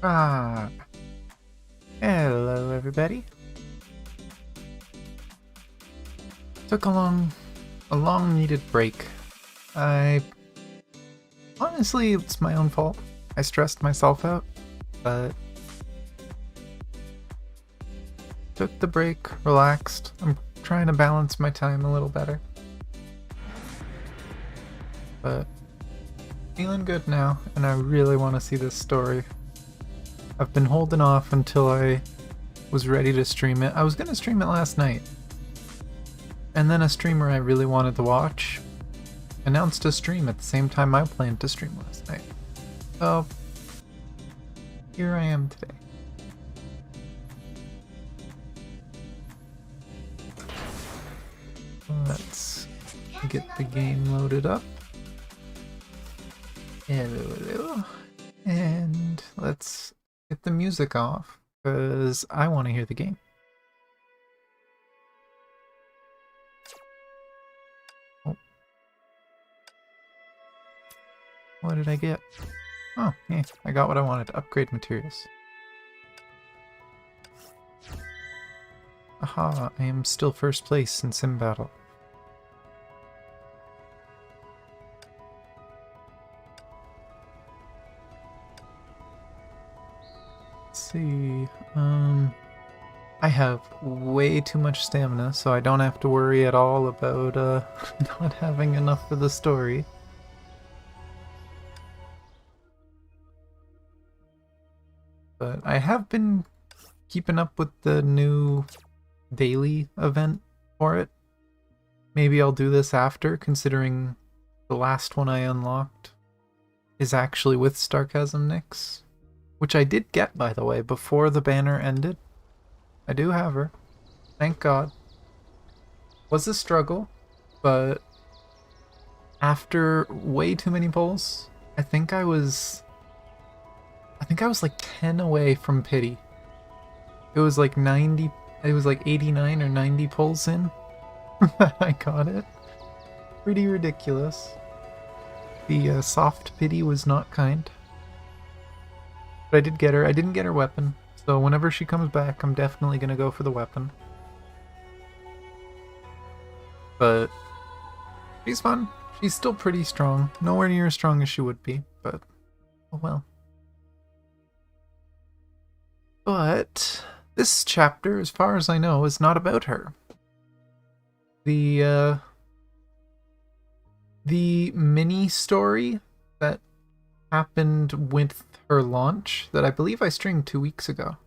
Ah, hello everybody. Took a long needed break. Honestly, it's my own fault. I stressed myself out, but took the break, relaxed. I'm trying to balance my time a little better. But feeling good now, and I really want to see this story. I've been holding off until I was ready to stream it. I was going to stream it last night. And then a streamer I really wanted to watch announced a stream at the same time I planned to stream last night. So, here I am today. Let's get the game loaded up. Hello. And let's get the music off, because I want to hear the game. Oh. What did I get? Oh, yeah, I got what I wanted. Upgrade materials. Aha, I am still first place in Sim Battle. See, I have way too much stamina, so I don't have to worry at all about not having enough for the story. But I have been keeping up with the new daily event for it. Maybe I'll do this after, considering the last one I unlocked is actually with Sarcasm Nyx. Which I did get, by the way, before the banner ended. I do have her. Thank God. Was a struggle, but after way too many pulls, I think I was like 10 away from pity. It was like 90, it was like 89 or 90 pulls in. I got it. Pretty ridiculous. The soft pity was not kind. But I did get her. I didn't get her weapon, so whenever she comes back, I'm definitely gonna go for the weapon. But she's fun. She's still pretty strong. Nowhere near as strong as she would be, but oh well. But this chapter, as far as I know, is not about her. The mini story that happened with her launch that I believe I streamed 2 weeks ago.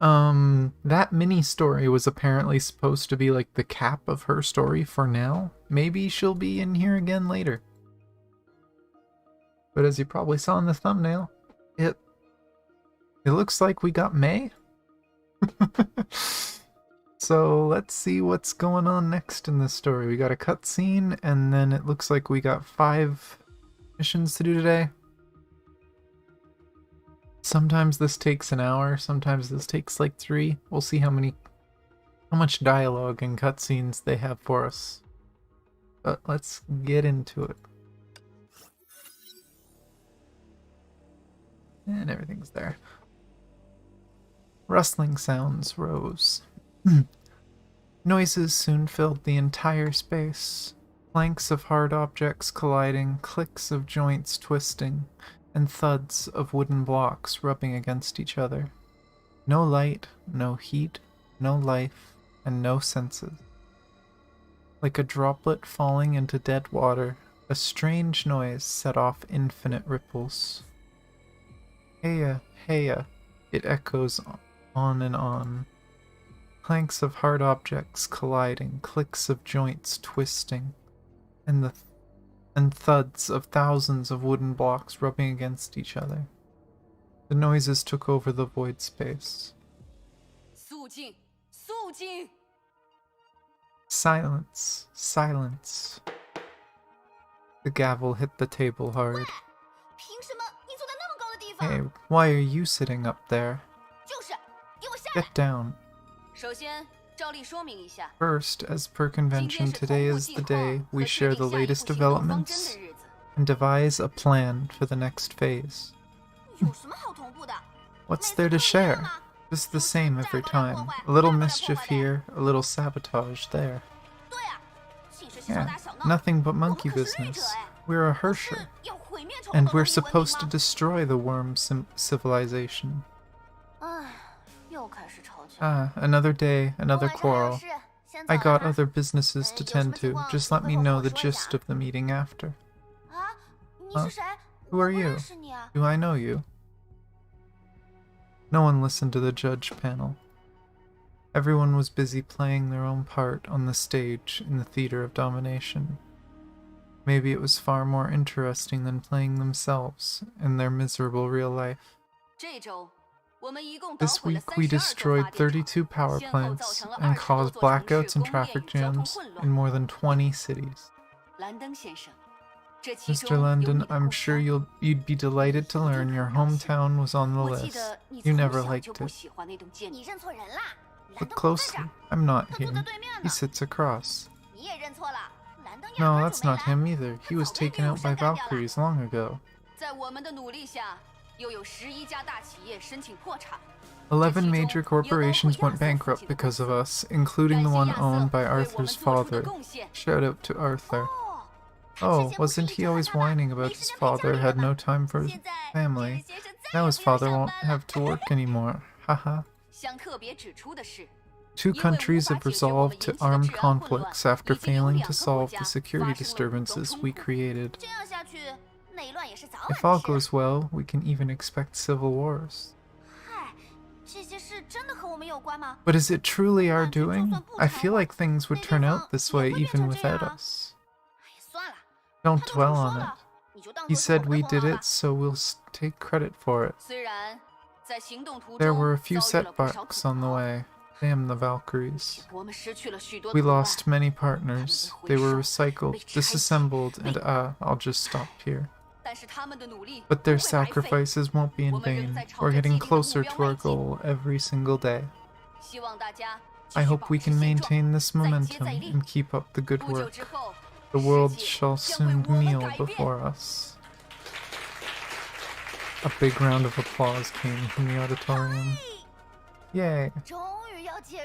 That mini story was apparently supposed to be like the cap of her story for now. Maybe she'll be in here again later. But as you probably saw in the thumbnail, it looks like we got Mei. So let's see what's going on next in this story. We got a cutscene, and then it looks like we got 5 missions to do today. Sometimes this takes an hour, sometimes this takes like 3. We'll see how much dialogue and cutscenes they have for us. But let's get into it. And everything's there. Rustling sounds rose. Noises soon filled the entire space. Planks of hard objects colliding, clicks of joints twisting, and thuds of wooden blocks rubbing against each other. No light, no heat, no life, and no senses. Like a droplet falling into dead water, a strange noise set off infinite ripples. Heya, heya, it echoes on and on. Planks of hard objects colliding, clicks of joints twisting, and thuds of thousands of wooden blocks rubbing against each other. The noises took over the void space. Silence, silence. The gavel hit the table hard. Hey, why are you sitting up there? Get down. First, as per convention, today is the day we share the latest developments and devise a plan for the next phase. What's there to share? Just the same every time. A little mischief here, a little sabotage there. Yeah, nothing but monkey business. We're a Herrscher, and we're supposed to destroy the worm civilization. Ah, another day, another quarrel. I got other businesses to tend to. Just let me know the gist of the meeting after. Huh? Who are you? Do I know you? No one listened to the judge panel. Everyone was busy playing their own part on the stage in the theater of domination. Maybe it was far more interesting than playing themselves in their miserable real life. This week we destroyed 32 power plants and caused blackouts and traffic jams in more than 20 cities. Mr. Landon, I'm sure you'd be delighted to learn your hometown was on the list. You never liked it. Look closely. I'm not him. He sits across. No, that's not him either. He was taken out by Valkyries long ago. 11 major corporations went bankrupt because of us, including the one owned by Arthur's father. Shout out to Arthur. Oh, wasn't he always whining about his father had no time for his family? Now his father won't have to work anymore. Haha. 2 countries have resolved to armed conflicts after failing to solve the security disturbances we created. If all goes well, we can even expect civil wars. But is it truly our doing? I feel like things would turn out this way even without us. Don't dwell on it. He said we did it, so we'll take credit for it. There were a few setbacks on the way. Damn the Valkyries. We lost many partners. They were recycled, disassembled, and I'll just stop here. But their sacrifices won't be in vain. We're getting closer to our goal every single day. I hope we can maintain this momentum and keep up the good work. The world shall soon kneel before us. A big round of applause came from the auditorium. Yay!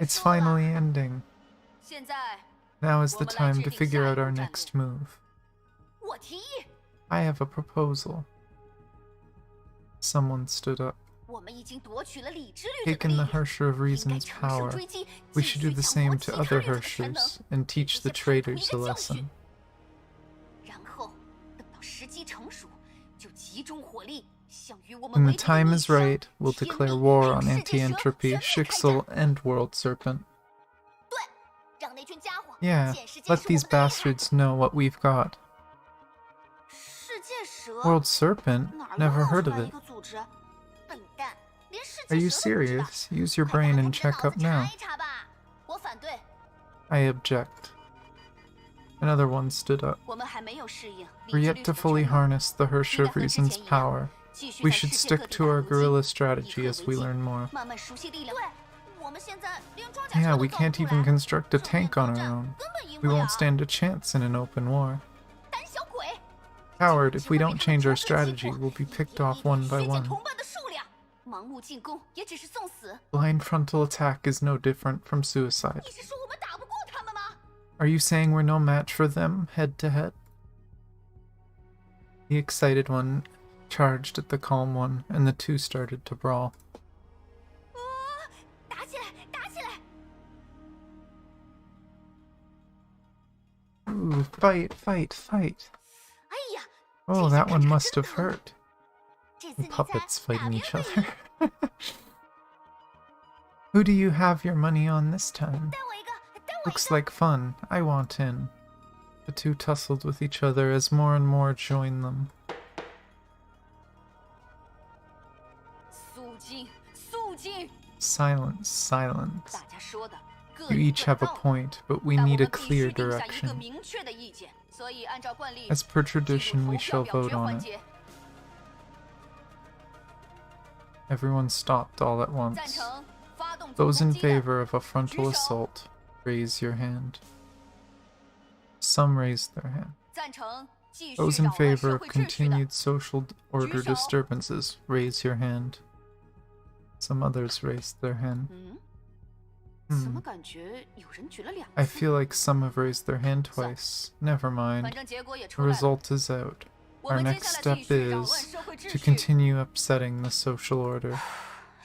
It's finally ending. Now is the time to figure out our next move. I have a proposal. Someone stood up. Taken the Herrscher of Reason's power, we should do the same to other Herrschers and teach the traitors a lesson. When the time is right, we'll declare war on Anti-Entropy, Schicksal, and World Serpent. Yeah, let these bastards know what we've got. World Serpent? Never heard of it. Are you serious? Use your brain and check up now. I object. Another one stood up. We're yet to fully harness the Herrscher of Reason's power. We should stick to our guerrilla strategy as we learn more. Yeah, we can't even construct a tank on our own. We won't stand a chance in an open war. Coward, if we don't change our strategy, we'll be picked off one by one. Blind frontal attack is no different from suicide. Are you saying we're no match for them, head to head? The excited one charged at the calm one, and the two started to brawl. Ooh, fight, fight, fight. Oh, that one must have hurt. The puppets fighting each other. Who do you have your money on this time? Looks like fun. I want in. The two tussled with each other as more and more joined them. Silence, silence. You each have a point, but we need a clear direction. As per tradition, we shall vote on it. Everyone stopped all at once. Those in favor of a frontal assault, raise your hand. Some raised their hand. Those in favor of continued social order disturbances, raise your hand. Some others raised their hand. 怎么感觉有人举了2次？ I feel like some have raised their hand twice. Never mind. 反正结果也 The 出来了。 result is out. 我 Our 们接 next 下来 step 继续扰乱 is 社会秩 to 序。 continue upsetting the social order.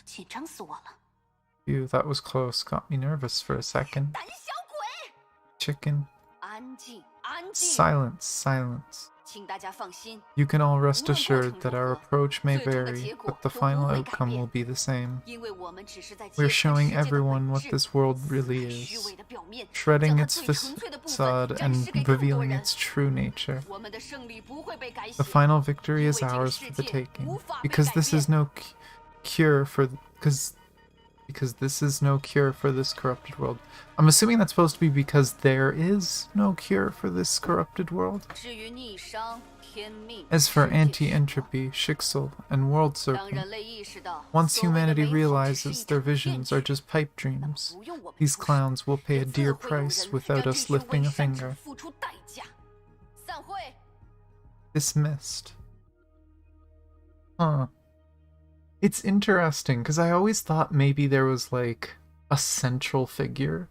紧张死我了！ Phew, that was close. Got me nervous for a second. 胆小鬼！ Chicken. 安静，安静！ Silence, silence. 请大家放心， You can all rest 无论过程 assured that 如 our 何， approach may 最终的 vary, 结果 but the 都 final 不会改 outcome 变。 will be the same. 因为我们只是在 We're 揭穿 showing 世界的 everyone 本 what 质， this world really 在虚 is, 伪的表面， shredding 将它 its 最纯粹的部分 facade 展 and 示给更多 revealing 人。 its true nature. 我们的胜利不会被改写 The，final victory 因 is 为这个 ours 世 for the 界 taking, 无法被 because 改 this is 变。 no cure for because this is no cure for this corrupted world. I'm assuming that's supposed to be because there is no cure for this corrupted world. 至于逆商、天命、 As for 世界时光， anti-entropy, Schicksal, and World 当人 Serpent, 类意识到 once 所谓的 humanity 美好只是 realizes 一 their 场骗 visions are 局， just pipe 那么 dreams, 不用我们 these 出手， clowns will pay a 自 dear 会有 price 人 without 让 us 这些 lifting 伪 a 善者 finger. 付出代价。散会。 Dismissed. Huh. It's interesting, because I always thought maybe there was, like, a central figure.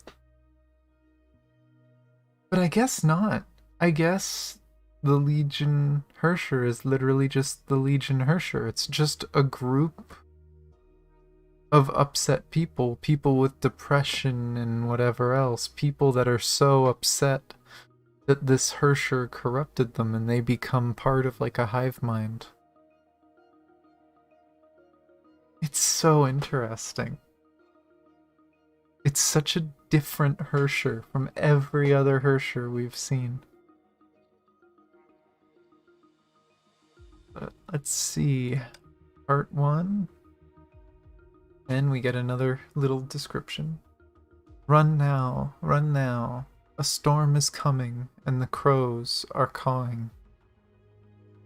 But I guess not. I guess the Legion Herrscher is literally just the Legion Herrscher. It's just a group of upset people. People with depression and whatever else. People that are so upset that this Herrscher corrupted them and they become part of, like, a hive mind. It's so interesting. It's such a different Herrscher from every other Herrscher we've seen. But let's see. Part 1. Then we get another little description. Run now, run now. A storm is coming, and the crows are cawing.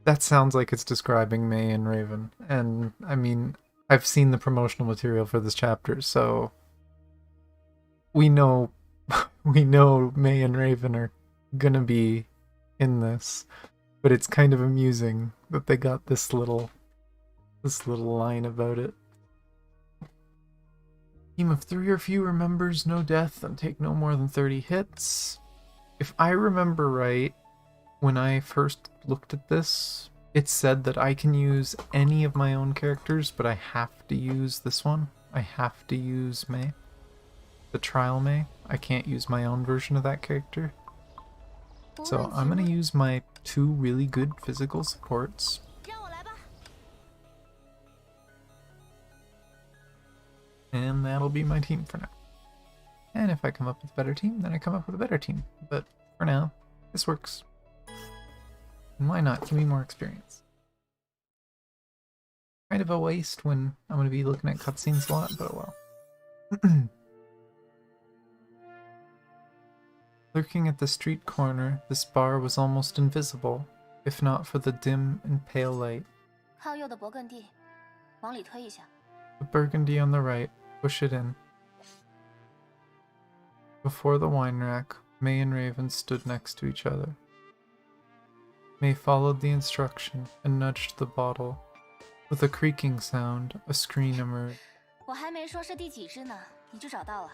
That sounds like it's describing Mei and Raven. And, I mean, I've seen the promotional material for this chapter, so we know Mei and Raven are gonna be in this, but it's kind of amusing that they got this little line about it. Team of 3 or fewer members, no death, and take no more than 30 hits. If I remember right, when I first looked at this, it said that I can use any of my own characters, but I have to use this one. I have to use Mei. The trial Mei. I can't use my own version of that character. So I'm gonna use my 2 really good physical supports. And that'll be my team for now. And if I come up with a better team, then I come up with a better team. But for now, this works. And why not? Give me more experience. Kind of a waste when I'm going to be looking at cutscenes a lot, but oh well. Lurking at the street corner, this bar was almost invisible, if not for the dim and pale light. 靠右的勃艮第，往里推一下。 The burgundy on the right, push it in. Before the wine rack, Mei and Raven stood next to each other. Mei followed the instruction and nudged the bottle. With a creaking sound, a screen emerged. 我还没说是第几支呢，你就找到了。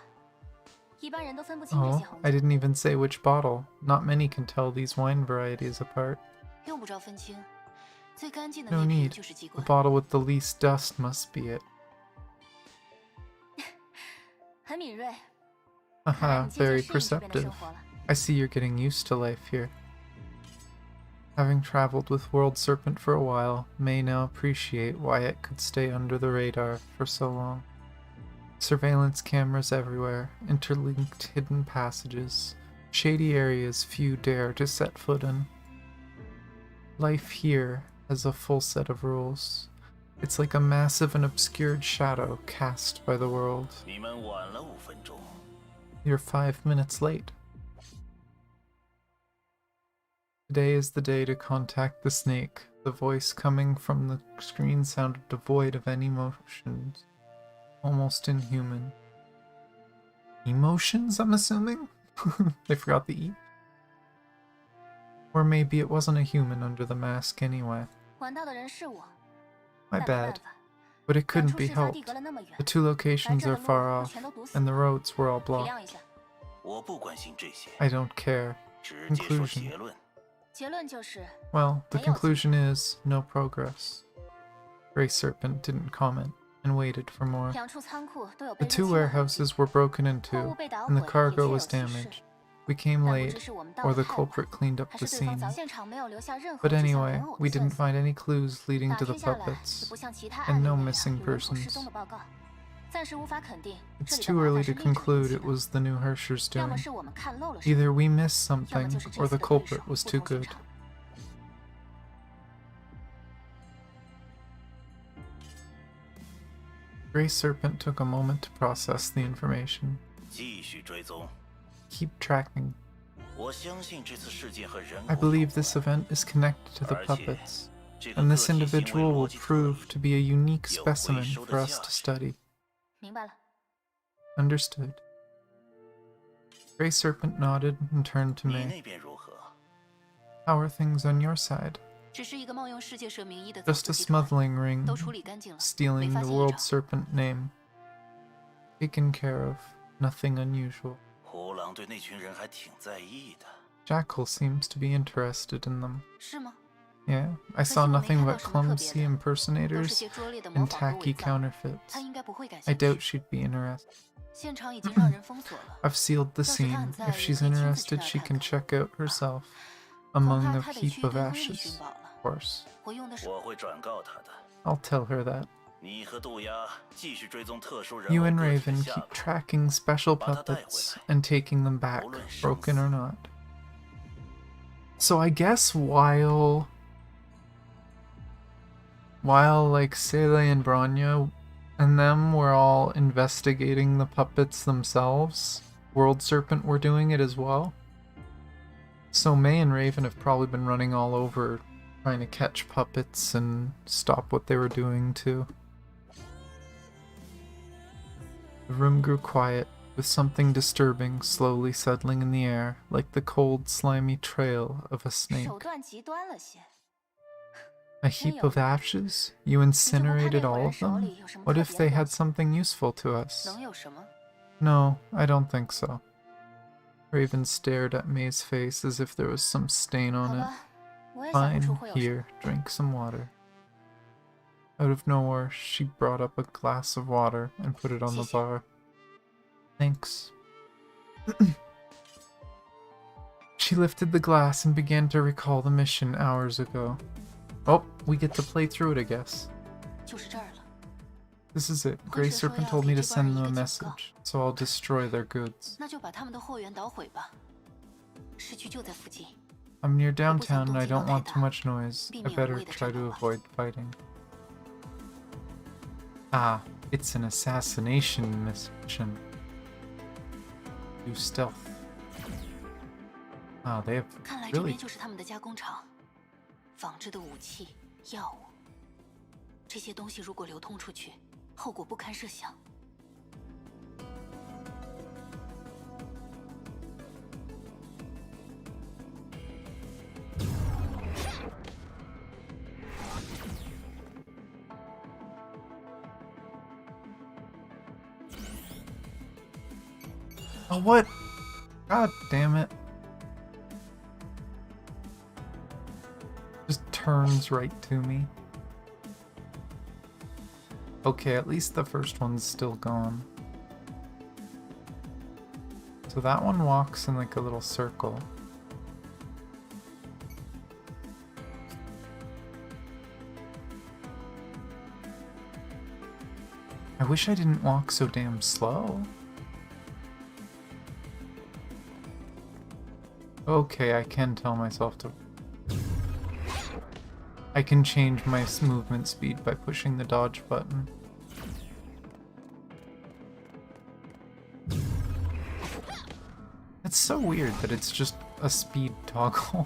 一般人都分不清这 Oh, 些红 I 酒， didn't even say which bottle. Not many can tell these wine varieties apart. 用不着分清，最干净的 No 那瓶 need. 就是机 The 关。 bottle with the least dust must be it. 很敏锐， Haha, 你渐渐 very 适应这边的 perceptive. 生活了。 I see you're getting used to life here. Having traveled with World Serpent for a while, Mei now appreciate why it could stay under the radar for so long. Surveillance cameras everywhere, interlinked hidden passages, shady areas few dare to set foot in. Life here has a full set of rules. It's like a massive and obscured shadow cast by the world. 你们晚了5分钟。 You're 5 minutes late. Today is the day to contact the snake. The voice coming from the screen sounded devoid of any emotions. Almost inhuman. Emotions, I'm assuming? They forgot the E. Or maybe it wasn't a human under the mask anyway. 玩到的人是我， My 但没 bad. 办法， But it 远 couldn't 处 be 视察地 helped. 隔了那么远， The two 把 locations 这儿 are 的 far 路都 off, 全都堵死 and the 了， roads were all 体谅 blocked. 一下。我不关心这些， I don't care. 直接说 Conclusion. 结论。结论就是， Well, the 没有进 conclusion is no progress. Grey Serpent didn't comment and waited for more. 2处仓库都有 The 被入 two 侵的痕迹， warehouses were broken 货 into, 物被捣 and the 毁也 cargo 确有 was 其事。 damaged. We came 但不 late, 知是我们到 or 的 the 太晚， culprit cleaned up 还 the 是对方 scene. 早现场没有留下任何 But 指向 anyway, 人偶 we 的线 didn't 索。 find any clues leading 打 to the 听下来，也 puppets, 不像其他 and 案例 no 那样 missing 有人口失 persons. 踪的报告，暂时无法肯定这 It's 里的 too 麻 early 烦是 to 利者引 conclude 起 it 的， was the new Herrscher's 要么 doing. 是我们看漏了什么， Either we missed 要么 something, 就是这 or 次 the 的对手 culprit was 不 too 同寻 good. 常。 Grey Serpent took a moment to process the information. 继续追踪。 Keep tracking. 我相信这次事件和人偶 I 有 believe 关 this event is connected to the 而且 puppets, 这个 and 个 this 体行为 individual 逻 will 辑特 prove 异 to be a unique 有回 specimen 收的 for us 价 to 值。 study. 明白了， Understood. Grey Serpent nodded and turned to 你 Mei. 那边如何？ How are things on your side? 只是一个冒用世界社名义的走 Just 私 a 集团， smuggling ring, 都处理干净了，没 stealing 发 the 现异 World 常。 Serpent name. Taken care of. Nothing unusual. 胡狼对那群人还挺在意的。 Jackal seems to be interested in them. 是吗？ Yeah, I 可惜 saw 我没 nothing 看到 but 什么特别 clumsy 的，都是 impersonators 些拙劣的模 and 仿和伪 tacky 造， counterfeits. 他应该不会感 I 兴 doubt 趣。 she'd be interested. 现场已经让人封锁了， I've sealed the 要是她 scene. 很在 If 意， she's 可以亲自去 interested, 那儿 she 看 can 看。 check out herself 恐 among 怕 a 她得 heap 去 of 对灰里 ashes. 寻宝了。 Of course. 我用的是我会转告他的。 I'll tell her that. 你和杜鸦继续追踪特殊人 You 偶 and 个体的 Raven 下 keep 落。 tracking special 把它带回来。 puppets and taking them back, 无论生 broken 死。 or not. So I guess while like Sele and Branya and them were all investigating the puppets themselves, World Serpent were doing it as well. So Mei and Raven have probably been running all over trying to catch puppets and stop what they were doing too. The room grew quiet, with something disturbing slowly settling in the air, like the cold, slimy trail of a snake. 手段极端了些。 A heap of ashes? You incinerated all of them? What if they had something useful to us? 能有什么？ No, I don't think so. Raven stared at Mei's face as if there was some stain 好 on it. 吧，我也想不 Fine, 出会有什么。 here, drink some water. Out of nowhere, she brought up a glass of water and put it on the 谢谢。 bar. Thanks. She lifted the glass and began to recall the mission hours ago. Oh, we get to play through it, I guess. 就是这儿了。 This is it. Grey Serpent told me to send them a message, so I'll destroy their goods. 那就把他们的货源捣毁吧。市区就在附近， I'm near downtown and I don't want too much noise. I better try to avoid fighting. Ah, it's an assassination mission. Do stealth. Ah, they have 看来这 really 边就是他们的加工厂，仿制的武器、药物，这些东西如果流通出去，后果不堪设想。 Oh, what? God damn it. Just turns right to me. Okay, at least the first one's still gone. So that one walks in like a little circle. I wish I didn't walk so damn slow. Okay, I can tell myself to... I can change my movement speed by pushing the dodge button. It's so weird that it's just a speed toggle.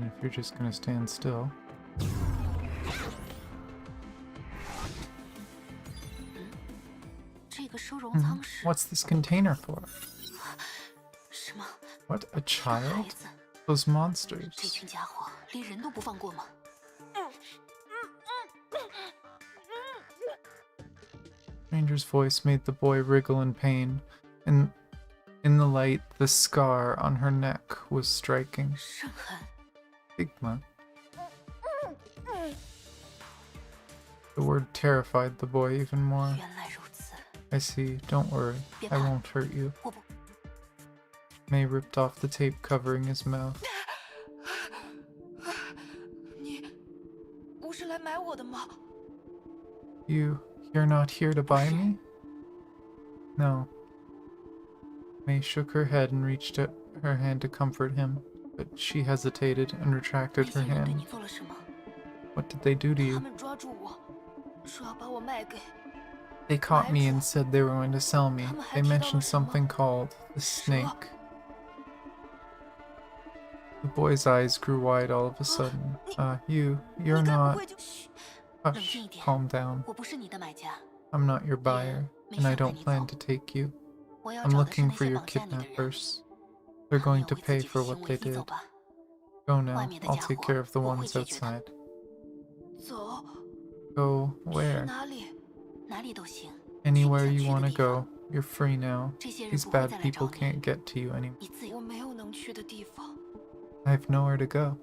mean, if you're just gonna stand still. What's this container for? What, a child? Those monsters. Stranger's voice made the boy wriggle in pain, and in the light, the scar on her neck was striking. Stigma. The word terrified the boy even more. I see, don't worry, I won't hurt you. Mei ripped off the tape covering his mouth. You're not here to buy me? No. Mei shook her head and reached out her hand to comfort him, but she hesitated and retracted her hand. What did they do to you? They caught me and said they were going to sell me. They mentioned something called the snake. The boy's eyes grew wide all of a sudden. You're not... Hush, calm down. I'm not your buyer, and I don't plan to take you. I'm looking for your kidnappers. They're going to pay for what they did. Go now, I'll take care of the ones outside. Go where? Anywhere you want to go. You're free now. These bad people can't get to you anymore. I have nowhere to go.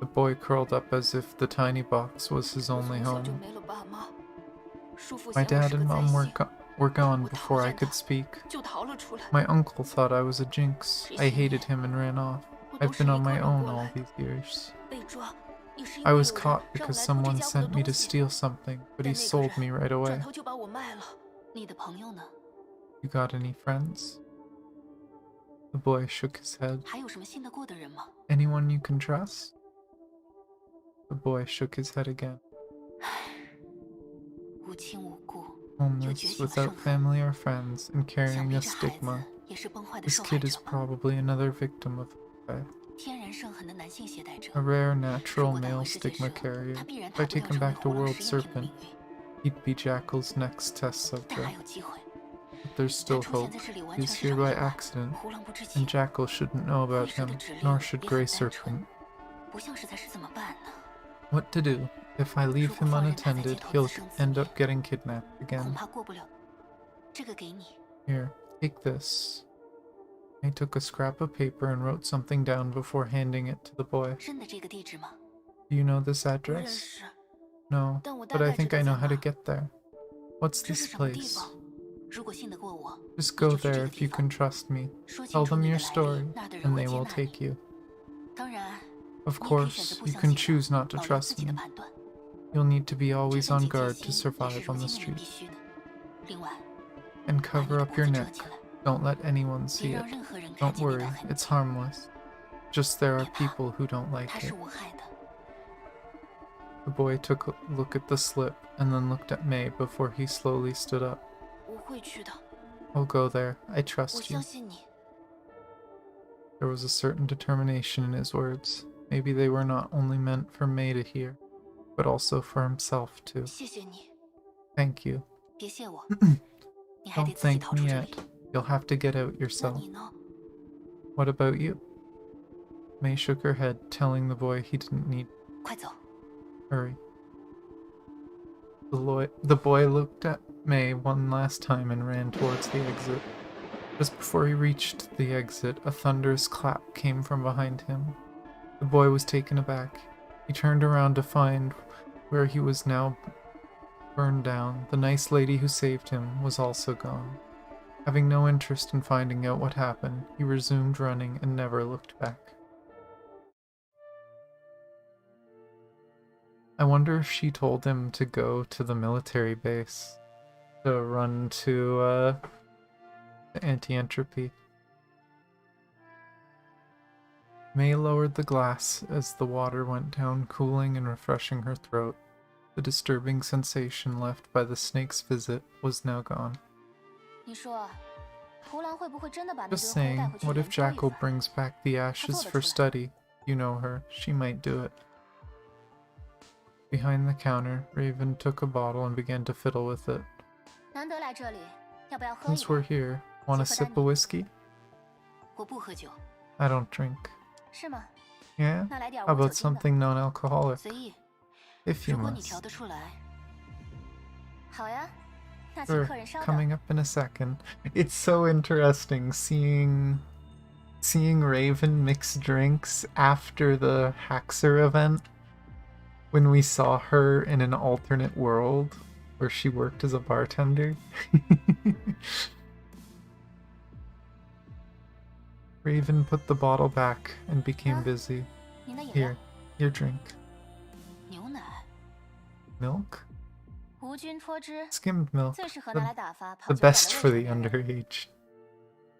The boy curled up as if the tiny box was his only home. My dad and mom were gone before I could speak. My uncle thought I was a jinx. I hated him and ran off. I've been on my own all these years. I was caught because someone sent me to steal something, but he sold me right away. You got any friends? The boy shook his head. Anyone you can trust? The boy shook his head again. Homeless, without family or friends, and carrying a stigma. This kid is probably another victim of Honkai. A rare natural male stigma carrier. If I take him back to World Serpent, he'd be Jackal's next test subject. But there's still hope. He's here by accident, and Jackal shouldn't know about him, nor should Grey Serpent. What to do? If I leave him unattended, he'll end up getting kidnapped again. Here, take this. I took a scrap of paper and wrote something down before handing it to the boy. Do you know this address? No, but I think I know how to get there. What's this place? Just go there if you can trust me. Tell them your story, and they will take you. Of course, you can choose not to trust me. You'll need to be always on guard to survive on the street. And cover up your neck. Don't let anyone see it. Don't worry, it's harmless. Just there are people who don't like it. The boy took a look at the slip and then looked at Mei before he slowly stood up. I'll go there. I trust you. There was a certain determination in his words. Maybe they were not only meant for Mei to hear, but also for himself too. Thank you. Don't thank me yet. You'll have to get out yourself. What about you? Mei shook her head, telling the boy he didn't need. Hurry. The boy looked at Mei one last time and ran towards the exit. Just before he reached the exit, a thunderous clap came from behind him. The boy was taken aback. He turned around to find where he was now burned down. The nice lady who saved him was also gone. Having no interest in finding out what happened, he resumed running and never looked back. I wonder if she told him to go to the military base, to run to the anti-entropy. Mei lowered the glass as the water went down, cooling and refreshing her throat. The disturbing sensation left by the snake's visit was now gone. Just saying, what if Jackal brings back the ashes for study? You know her. She might do it. Behind the counter, Raven took a bottle and began to fiddle with it. 难得来这里，要不要喝一 Since we're 点？ here, want a sip of whiskey? 我不喝酒， I don't drink. 是吗？ Yeah? 那来点 How 无酒 about 精的， something non-alcoholic? 随意。 If you 如果你调 must. 得出来，好呀。那请 Sure, 客人稍等。 coming up in a second. It's so interesting seeing Raven mix drinks after the Haxer event when we saw her in an alternate world where she worked as a bartender. Raven put the bottle back and became busy. 您的饮料 Here, your drink. 牛奶， Milk? 无菌脱脂， Skimmed milk. 最适合拿 The, 来打发 the 泡酒馆 best 的 for 未 the 成年人。 underage.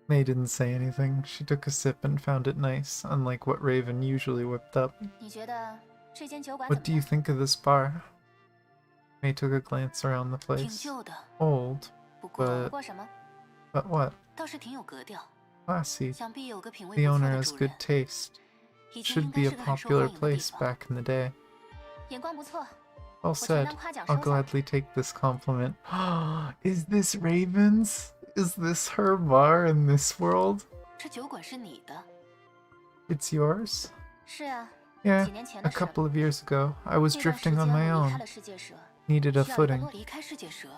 May didn't say anything. She took a sip and found it nice, unlike what Raven usually whipped up. 你觉得这间酒馆怎 What 么 do you 样？ think of this bar? May took a glance around the 挺 place. 旧的， Old, 不过 but- 不过什么， but what? 倒是挺有格调。 Classy. 想必有个品味 The 不错 owner 的 has 主 good 人， taste. 以前 Should 应 be 该 a 是个很受 popular 欢迎的地 place 方。 back in the day. 眼光不错， Well 我承 said. 担夸奖 I'll 收下。 gladly take this compliment. Is this Raven's? Is this her bar in this world? 这酒馆是你的？ It's yours? 是啊， Yeah, 几年前 a 的事了。 couple of years ago, I was 那段时 drifting 间 on 我 my 离开 own. 了世界蛇， Needed a 需要一个 footing. 落离开世界蛇。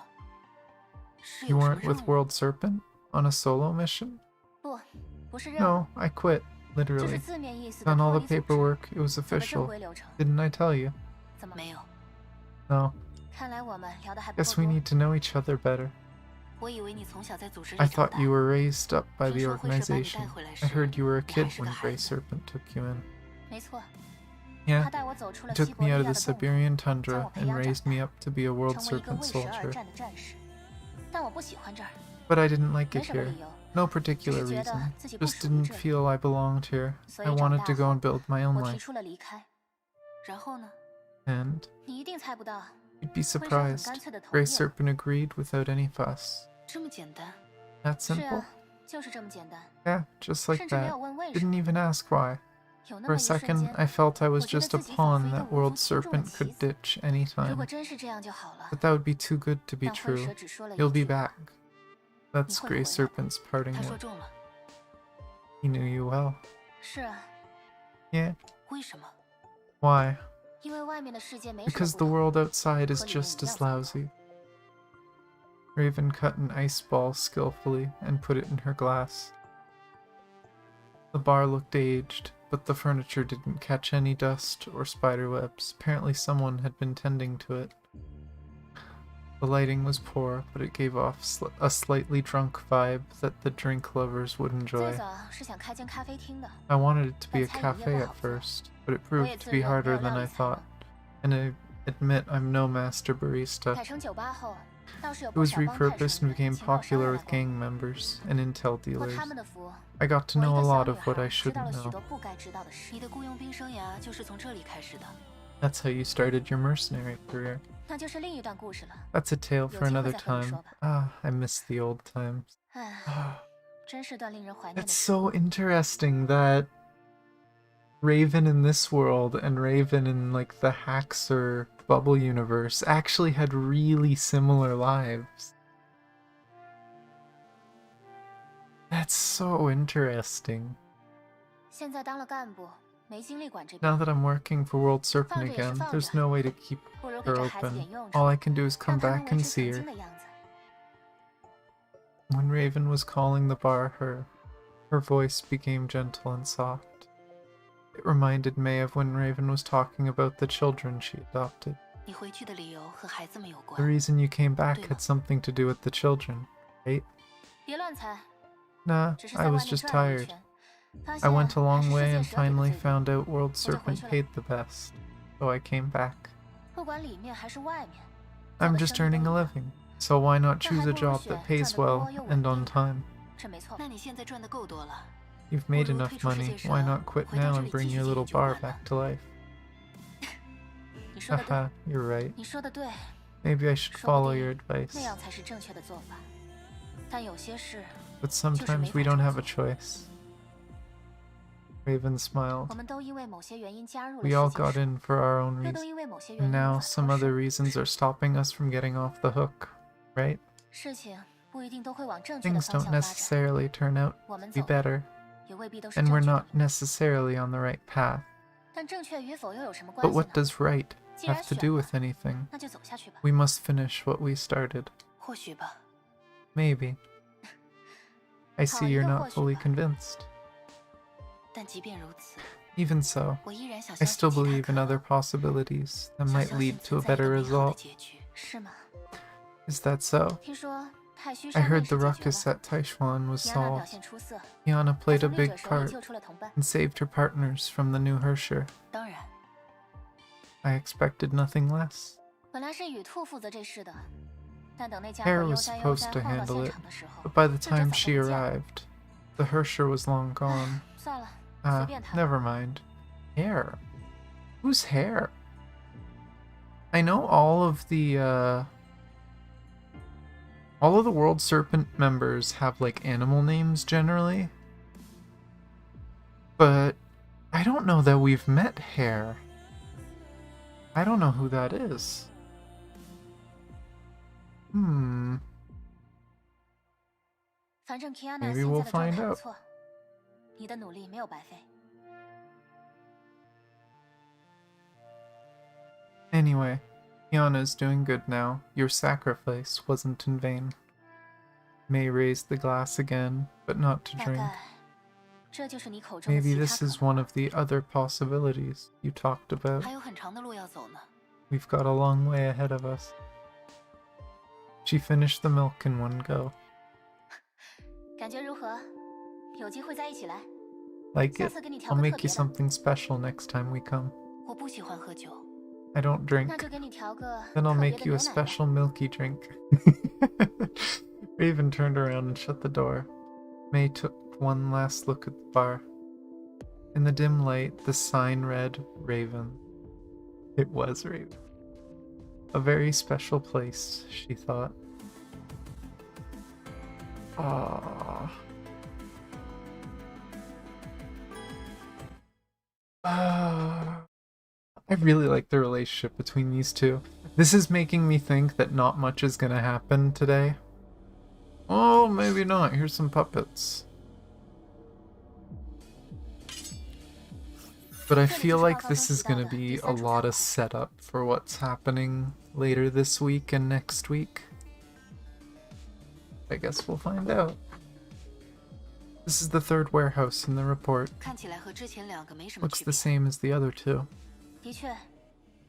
是 You 有什么 weren't 任 with 务？ World Serpent? On a solo mission? 不，不是任务， No, I quit. 这是 Literally. 字面意思的 Done 脱 all 离 the 组织， paperwork. It was 走个正 official. 规流程。 Didn't I tell you? 怎么没有？ No. 看来我们聊得还不够 Guess we 多。 need to know each other better. 我以为你从小在组织 I 里长 thought 大。 you were raised up by the 听说会是把你 organization. 带回来 I 时， heard you were a 你还 kid 是个 when 孩 Grey 子。 Serpent took you in. 没错， Yeah, 他带我走出了 he 西 took 伯 me 利 out 亚 of the 的动物， Siberian 将 tundra 我培 and 养长 raised me 大， up to be a World 成为一个 Serpent 为神而 soldier. 战的战士。但我不喜欢这儿， But I didn't like 没 it 什么 理 理由， No particular 只是觉得 reason. 自己不 Just 属于 didn't 这里， feel I belonged here. 所 I 以长 wanted 大 to go 后 and build my own 我提 life. 出了离开。然后呢？ And 你一定猜不到， you'd be 会是很 surprised. 干脆的同 Grey 意了。 Serpent agreed without any fuss. 这么简单？ That 是 simple? 啊，就是这么简单， Yeah, just like 甚至没 that. 有问为什 Didn't 么。 even ask why. 有那 For 么 a 一瞬 second, 间， I felt I was 我觉得 just a 自己仿佛 pawn 一个 that 无 World 足轻重的 Serpent 棋 could 子。 ditch 如 anytime. 果真是这样就好了。 But that would be too good to be 但会 true. 蛇只说了 You'll 一 be 句 back. That's 你会 Grey 回来。 Serpent's parting 他说 note. 中了。 He knew you well. 是啊， Yeah. 为什么？ Why? 因为外面的世界没什么 Because 不 the 同。 world outside is 和里面 just 一样 as 糟糕。 lousy. Raven cut an ice ball skillfully and put it in her glass. The bar looked aged, but the furniture didn't catch any dust or spider webs. Apparently someone had been tending to it. The lighting was poor, but it gave off a slightly drunk vibe that the drink lovers would 最 enjoy. 早是想开间咖啡厅的， I wanted it to be a 但餐饮业 cafe 不 at 好做。 first, but it 我也 proved to 自 be 认没 harder 有 than 料 I 理才 thought, 能。 and I admit I'm no master barista. 改成酒吧后，倒是有 It 不 was 少帮派 repurposed 成 and 员 became 请到商 popular 人来 with 光 gang members and intel 托 dealers. 他们的福， I got to 我一 know 个 a 小 lot 女 of what I 孩知道 shouldn't 了许 know. 多不该知道的事。你的雇佣兵生涯就是从这里开始的， That's how you started your mercenary career. 那就是另一段故事了。 That's a tale for 有机会 another 再和你 time. 说吧。 Ah, I miss the old times. 唉，真是段令人怀念的 That's 事。 so interesting that Raven in this world and Raven in like the Haxer bubble universe actually had really similar lives. That's so interesting. 现在当了干部，没精力管这 Now 边， that I'm working for World 放 Serpent 着也是 again, 放 there's 着， no way to keep 不如给 her 这孩子 open. 点用 All 处， I can do is 让 come 他 back 们维 and 持 see 曾 her. 经的样子。 When Raven was calling the bar her voice became gentle and soft. It reminded Mei of when Raven was talking about the children she adopted. 你回去的理由和孩子们有 The 关， reason you came back 对吗？ had something to do with the children, right? 别乱猜， Nah, 只是 I 在外 was 面 just 转了一 tired. 圈，发 I 现 went a 还是 long 世 way 界 and 蛇给的 finally 最多。 found out World 我就回 Serpent 去了。 paid the best. So I came back. 不管里面还是外面，做 I'm 的 just 生意都 earning 一 a 样， living. So why not 但 choose 还 a 不如 job 选 that 赚 pays 得 well 多又 and 稳 on 定的， time? 这没错。那你现在赚的够多了， You've made 不如 enough 退出世 money. 界 Why 蛇， not quit 回到 now 这 and 里 bring 继续 your 经 little 营酒 bar 馆呢 back to life? 你说的对， Haha, you're right. 你说的对， Maybe I should 说不 follow 定 your advice. 那样才是正确的做法。但有些事， But sometimes we don't have a choice. Raven smiled. 我们都因为某些原因加入了 We all 世界 got 树， in for our own 又都 reasons, 因为某些原 and 因 now 无法 some 脱 other 手。 reasons are stopping us from getting off the hook, right? 事情不一定都会往正确的 Things 方 don't 向发展， necessarily turn out 我们 to be 走的 better, 也未必都是 and 正 we're 确的 not 路。 necessarily on the right path. 但正确与否又有什么 But 关系 what 呢？ does right 既然 have to 选 do 了， with anything? 那就走下去吧。 We must finish what we started. 或许吧。 Maybe. I see you're not fully 好一个或许吧。 convinced. 但即便如此， Even so, 我依然想 I 相信 still 其他 believe 可 in 能， other possibilities that 想 might 相 lead 信 to a 存在一 better 个美好的 result. 结局，是吗？ Is that so? 听说太虚 I 山面 heard 试 the 解决 ruckus 了， at Taishuan was 提安娜表 solved. 现出色， Tiana 她 played a 从猎 big 者手里 part 救出了同伴。 and saved her partners from the new Herrscher. 当然， I expected nothing less. 本来是雨兔负责这事的，但等那家 Hera 伙悠 was 哉悠 supposed 哉 to 晃到 handle 现 it, 场的时候， but by the 智者 time 早 she 就不见了。 arrived, the Herrscher was long gone. 算了，随便他吧。 Never mind. Hair? Who's Hair? I know all of the World Serpent members have like animal names generally, but I don't know that we've met Hair. I don't know who that is. Hmm. 反正 Kiana Maybe 现 we'll 在的状 find 态不 out. 错，你的努力没有白费。 Anyway, Kiana's doing good now. Your sacrifice wasn't in vain. Mei raised the glass again, but not to 大 drink. 概这就是你口中的 Maybe 其他 this 可 is 能 one of the other possibilities you talked about. 还有很长的路要走呢。 We've got a long way ahead of us. She finished the milk in one go. 感觉如何？有机会再一起来。 Like 下 it. 次给你 I'll 调个特 make 别 you 的。 something special next time we come. 我不喜欢喝酒， I don't drink. 那就给你调个 Then 特 I'll 别 make 的 you 牛 a 奶吧。 special milky drink. Raven turned around and shut the door. Mei took one last look at the bar. In the dim light, the sign read Raven. It was Raven. A very special place, she thought. Ah. I really like the relationship between these two. This is making me think that not much is gonna happen today. Oh, maybe not. Here's some puppets. But I feel like this is gonna be a lot of setup for what's happening later this week and next week. I guess we'll find out. This is the third warehouse in the report. 看起来和之前两个没什么 Looks 区 the 别。 same as the other two. 的确，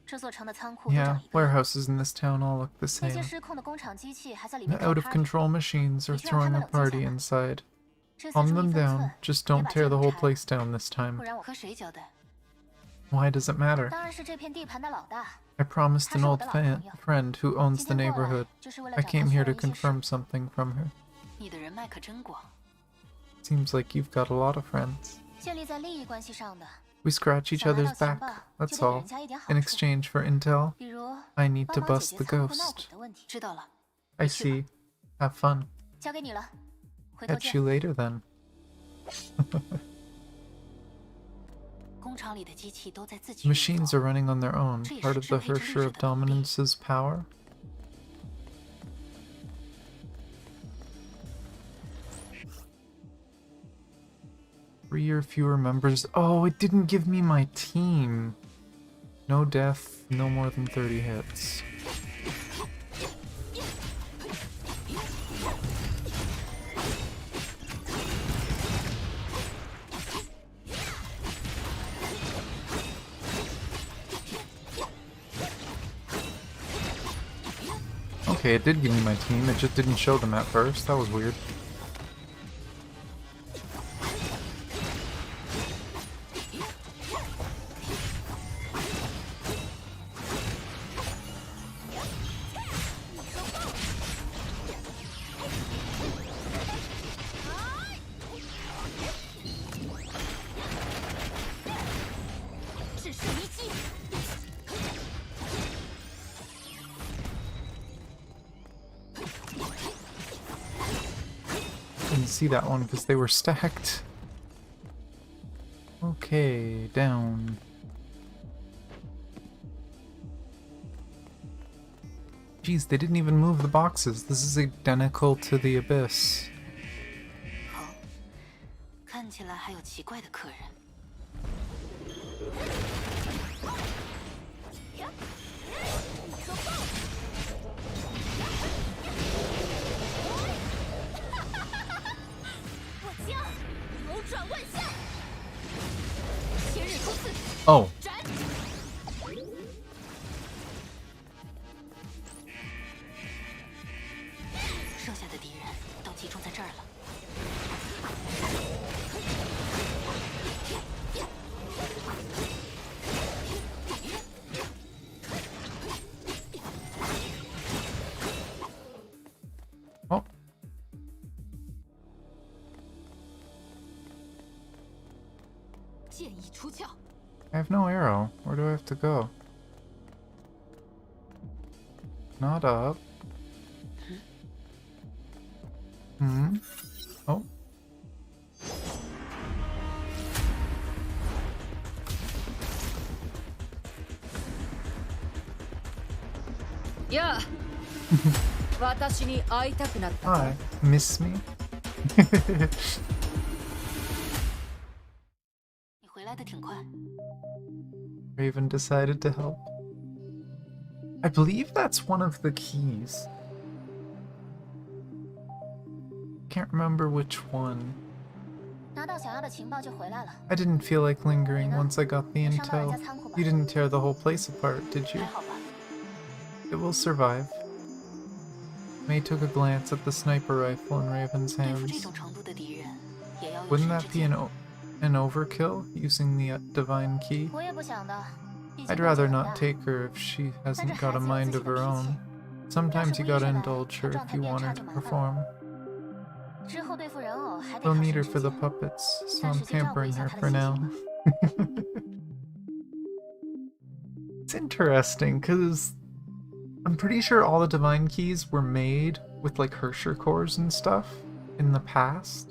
这座城的仓库都 Yeah, 长一个样。 warehouses in this town all look the 那些 same. 失控的工厂机器还在里 The 面搞 out of party。 control machines are throwing a party inside. 这次 Calm 注意 them 分寸， down, just 别 don't 把 tear 剑 the 路 whole 拆了， place down this 不 time. 然我和谁交代？ Why does it matter? 当然是这片地盘的老大。 I promised an old 他是我的老朋友。 friend who owns 今 the 天过来 neighborhood. 就是为了 I 找他 came 确 here to 认一些事。 confirm something from her. 你的人脉可真广， Seems like you've got a lot of friends. 建立在利益关系上的。 We scratch each 想拿 other's 到情 back, 报，就 that's 得给 all. 人家一点好 In 处。 exchange for intel, 比如 I need 帮 to 忙解 bust 决 the 仓库闹 ghost. 鬼的问题。知道了， I 去吧。 see. Have fun. 交给你了，回头 Catch 见。 you later then. 工厂里的机器都在自己运 Machines 作 are running on their own, part of the Herrscher of Dominance's power. Three or fewer members. Oh, it didn't give me my team. No death, no more than 30 hits. Okay, it did give me my team, it just didn't show them at first. That was weird. Didn't see that one because they were stacked. Okay, down. Geez, they didn't even move the boxes. This is identical to the Abyss. 好，看起来还有奇怪的客人。我将扭转万象，千日冲刺， Oh, 斩！剩下的敌人都集中在这儿了。 oh. 剑已出鞘， I have no arrow. Where do I have to go? Not up. Hmm? Oh. やあ私に会いたくなったか Hi. Miss me? 你回来的挺快。 Raven decided to help. I believe that's one of the keys. Can't remember which one. 拿到想要的情报就回来了， I didn't feel like lingering once I got the intel. You didn't tear the whole place apart, did you? 还好吧？ It will survive. Mei took a glance at the sniper rifle in Raven's 对付 hands. 这种程度的敌人，也要有 Wouldn't 神 that 之 be 剑。 an overkill, using the divine key? 我也不想的。毕竟 I'd 国 rather 家很 not 大 take her if she 但这 hasn't 孩 got a 子有 mind 自己 of 的 her 脾 own. 气， Sometimes you 要是 gotta 不意识到 indulge her 状 if 态 you 变 want 差 her 就 to 麻烦了。 perform. 之后对付人偶还得 We'll 靠 need 神 her 之 for the 剑。 puppets, so 暂 I'm 时先照顾 pampering 一下 her 他的 for 心 now. 情吧。 It's interesting, because I'm pretty sure all the divine keys were made with like Herrscher cores and stuff in the past.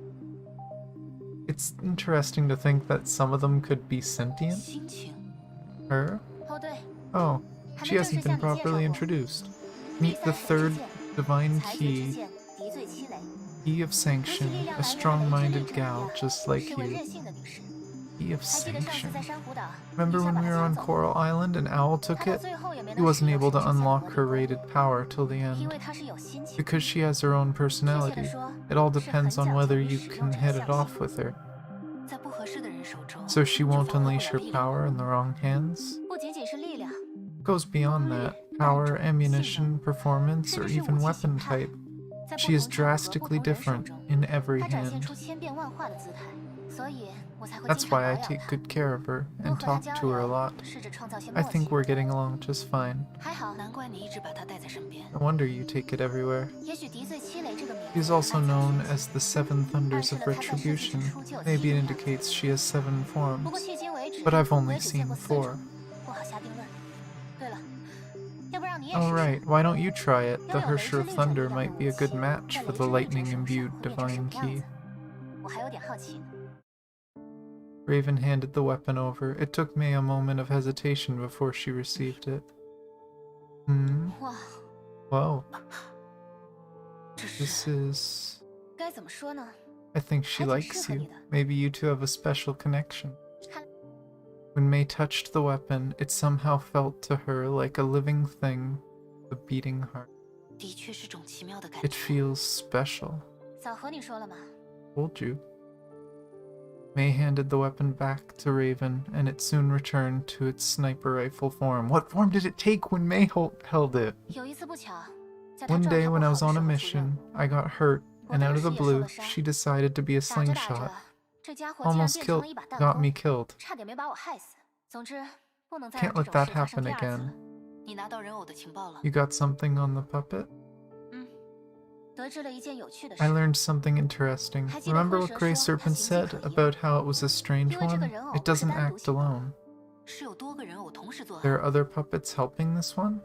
It's interesting to think that some of them could be sentient. 心情。 Her? 哦对， Oh, 还 she 没正式 hasn't 向 been 你介绍 properly 过。 introduced. 第 Meet the 三神之 third 剑， divine 裁决之 key, 剑，敌罪七雷。 Key of 尤其 Sanction, 力量 a 来源为之力 strong-minded 者 gal 亚， just like 是位 you. 任性的女士。 Key of 还记得上次 Sanction. 在珊瑚岛， Remember 你想 when 把 we 她 were 抢 on 走， Coral Island and Owl 她 took 到 it? 最后也没 He 能使 wasn't 用 able 神 to 之剑的 unlock 魔力 her 波， rated power till the 因 end. 为她是有心情。 Because she has her own 确切的 personality. 说， It all 是很 depends on 讲究 whether 于 you 使 can 用者 hit 的 it 象 off 性， with her. 在不合适的人手中， So she 就 won't 发挥不 unleash 了 her 力量。 power in the wrong hands. 不仅仅是力量， It goes beyond that. Power, ammunition, performance, 甚 or 至是武 even 器形 weapon 态， type. 在不 She is 同场合、不 drastically 同人手 different 中， in every 她展现 hand. 出千变万化的姿态，所以我才会 That's 经常 why I 保养 take 她， good care of her 多 and 和她 talk 交 to her a 流， lot. 试着创造些 I 默 think 契。 we're getting along just fine. 还好，难怪你一直把她带在身边。 No wonder you take it everywhere. 也许敌罪七雷这个名 She's 字 also 暗藏 known 玄 as 机， the Seven Thunders 暗示 of 了她在设计之 Retribution. 初就有七 Maybe 种 it 样子。 indicates she has 7不过 forms. 迄今为止， But I've 我 only 也只见 seen 过4 4. 种，不好下定论。对了，要不让你也 Oh 试试？ right, why don't you try it? The 拥有雷 Herscher 之 of 律者力 Thunder 量的 might 武 be a 器 good match 在 for 雷 the 之律者 lightning 手上 imbued 会变成什 divine 么样 key. 子？我还有点好奇呢。 Raven handed the weapon over. It took Mei a moment of hesitation before she received it. Hmm? 哇， Whoa. 这 This 是 is... 该怎么说呢？ I think she 还挺 likes 适合 you. 你的。 Maybe you two have a special connection. 看， When Mei touched the weapon, it somehow felt to her like a living thing, a beating heart. 的确是种奇妙的感 It 觉。 feels special. 早和你说了嘛， Told you. Mei handed the weapon back to Raven, and it soon returned to its sniper rifle form. What form did it take when Mei held it? 有一次不巧，在他 One 状 day 态 when 不 I 好 was 的 on 时 a 候出任 mission, I got hurt, 我 and 当 out of 时 the 也受 blue, 了伤， she decided to be a 打着打 slingshot. 着，这家伙竟然 Almost 变成 killed, 了一把弹 got 弓， me killed. 差点没把我害死。总之，不能再让 Can't 这 let 种 that 事发生 happen 第二次 again. 了。你拿到人偶的情报了？ You got something on the puppet? 得知了一件有趣的 I 事， learned something interesting. Remember what Grey Serpent said about how it was a strange one? It doesn't act alone. 是有多个人偶同时作 There 案。 are other puppets helping this one?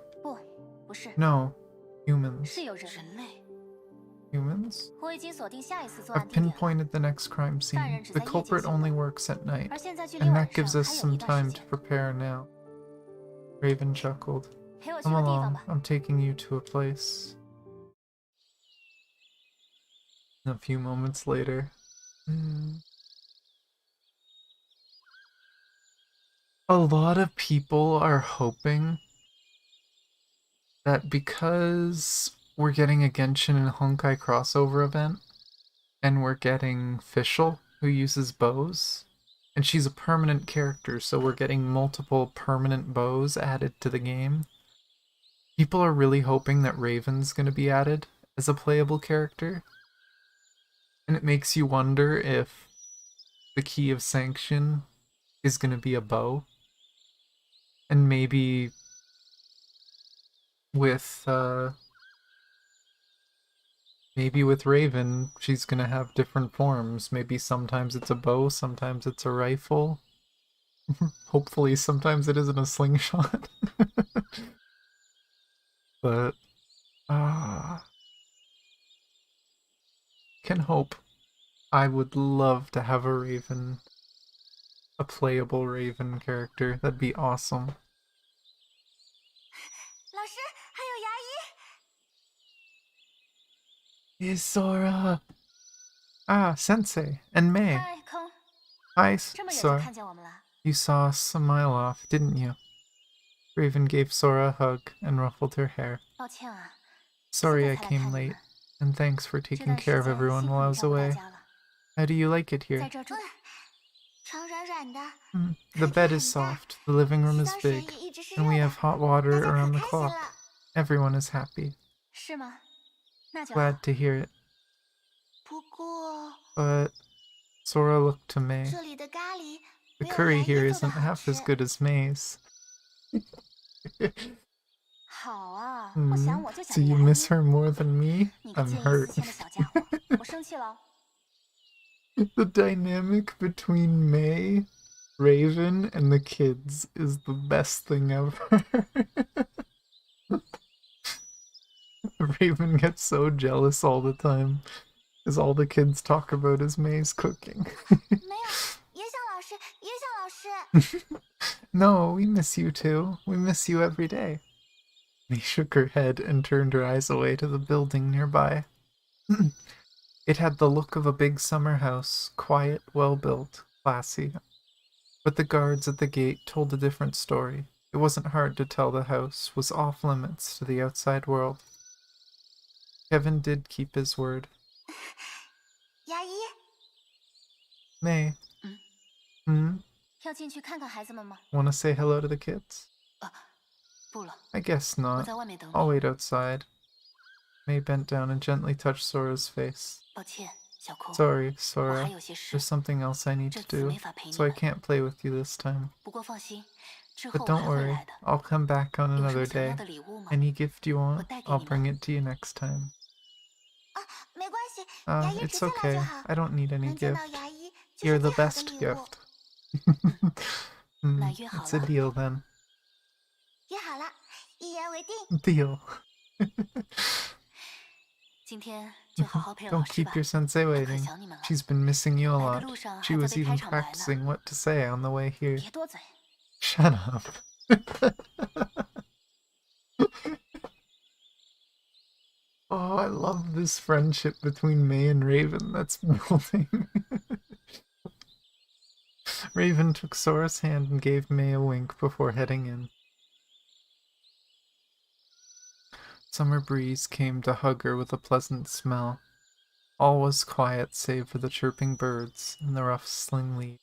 不是， No. Humans. 是有人类。Humans? 我已经锁定下一次作 I've 案地点了。 pinpointed the next crime 犯 scene. 人只 The 在夜间 culprit 行 only 动， works at night, 而现在距离 and 晚 that 上 gives us 还有 some 一段时 time to 间。 prepare now. Raven chuckled. 陪我去 Come 个地方 along, 吧。 I'm taking you to a place. A few moments later. A lot of people are hoping that because we're getting a Genshin and Honkai crossover event, and we're getting Fischl, who uses bows, and she's a permanent character, so we're getting multiple permanent bows added to the game. People are really hoping that Raven's going to be added as a playable character, and it makes you wonder if the key of sanction is going to be a bow, and maybe with Raven, she's gonna have different forms. Maybe sometimes it's a bow, sometimes it's a rifle. Hopefully sometimes it isn't a slingshot. But can hope. I would love to have a Raven, a playable Raven character. That'd be awesome. 老师，还有牙医。 Isora! Ah, Sensei and Mei. 嗨，空， Hi, 这么远就 Sora. 看见我们了。 You saw us a mile off, didn't you? Raven gave Sora a hug and ruffled her hair. 抱歉啊， Sorry 现 I 在才来 came 看你 late, 们。 and thanks for 这 taking 段时 care of 间 everyone 辛苦 while I 你 was 照顾大 away. 家了。 How do you like it 在 here? 这儿住，床软软的， The bed is soft, the living room 洗 is 澡水 big, 也一直是 and 热 we 的， have hot 大 water 家可 around the 开心 clock. 了。 Everyone is happy. 是吗？那就好。 Glad to hear it. 不过 But Sora looked to Mei. 这里的咖喱 The 没有 curry 牙 here 医做的 isn't 好 half as 吃。 good as Mei's. 好啊，不想我就想 So 着 you 牙 miss 医。 her more than me? 你个 I'm 见异思 hurt. 迁的小家伙，我生气了。 The dynamic between Mei, Raven, and the kids is the best thing ever. Raven gets so jealous all the time, because all the kids talk about is Mei's cooking. 没有，野小老师，野小老师。 No, we miss you too. We miss you every day. Mei shook her head and turned her eyes away to the building nearby. It had the look of a big summer house, quiet, well-built, classy. But the guards at the gate told a different story. It wasn't hard to tell the house was off-limits to the outside world. Kevin did keep his word. 牙医， Mei. 要进去看看孩子们吗？ Want to say hello to the kids? 不了， I guess 我 not. 在外面等 I'll 你。 wait outside. Mei bent down and gently touched Sora's face. 抱歉，小空。 Sorry, 我 Sora. 还有些事， There's something else I need 这 to 次 do, 没法陪你 so I 们。 can't play with you this time. 不过放心，之 But 后我 don't 还会 worry, 来的。 I'll come back on 有什 another 么想要 day. 的礼物吗？ Any gift you want, 我带给 I'll 你 bring 们。 it to you next time. 没关系，牙医 It's 只见到 okay. 就好。 I don't need any 能见到 gift. 牙医就 You're 是 the 最好的 best 礼物。 gift. 那约好 It's a 了， deal then. 约好了，一言为定。 Deal. 今天就好好陪老 Don't 师 keep 吧， your sensei 她可 waiting. 想你们了。 She's been missing you a 来的 lot. 路上 She 还在 was 背 even 开场白呢。 practicing what to say on the way here. 别多嘴。 Shut up. Oh, I love this friendship between Mei and Raven that's building. Raven took Sora's hand and gave Mei a wink before heading in. Summer breeze came to hug her with a pleasant smell. All was quiet save for the chirping birds and the rough sling leaves.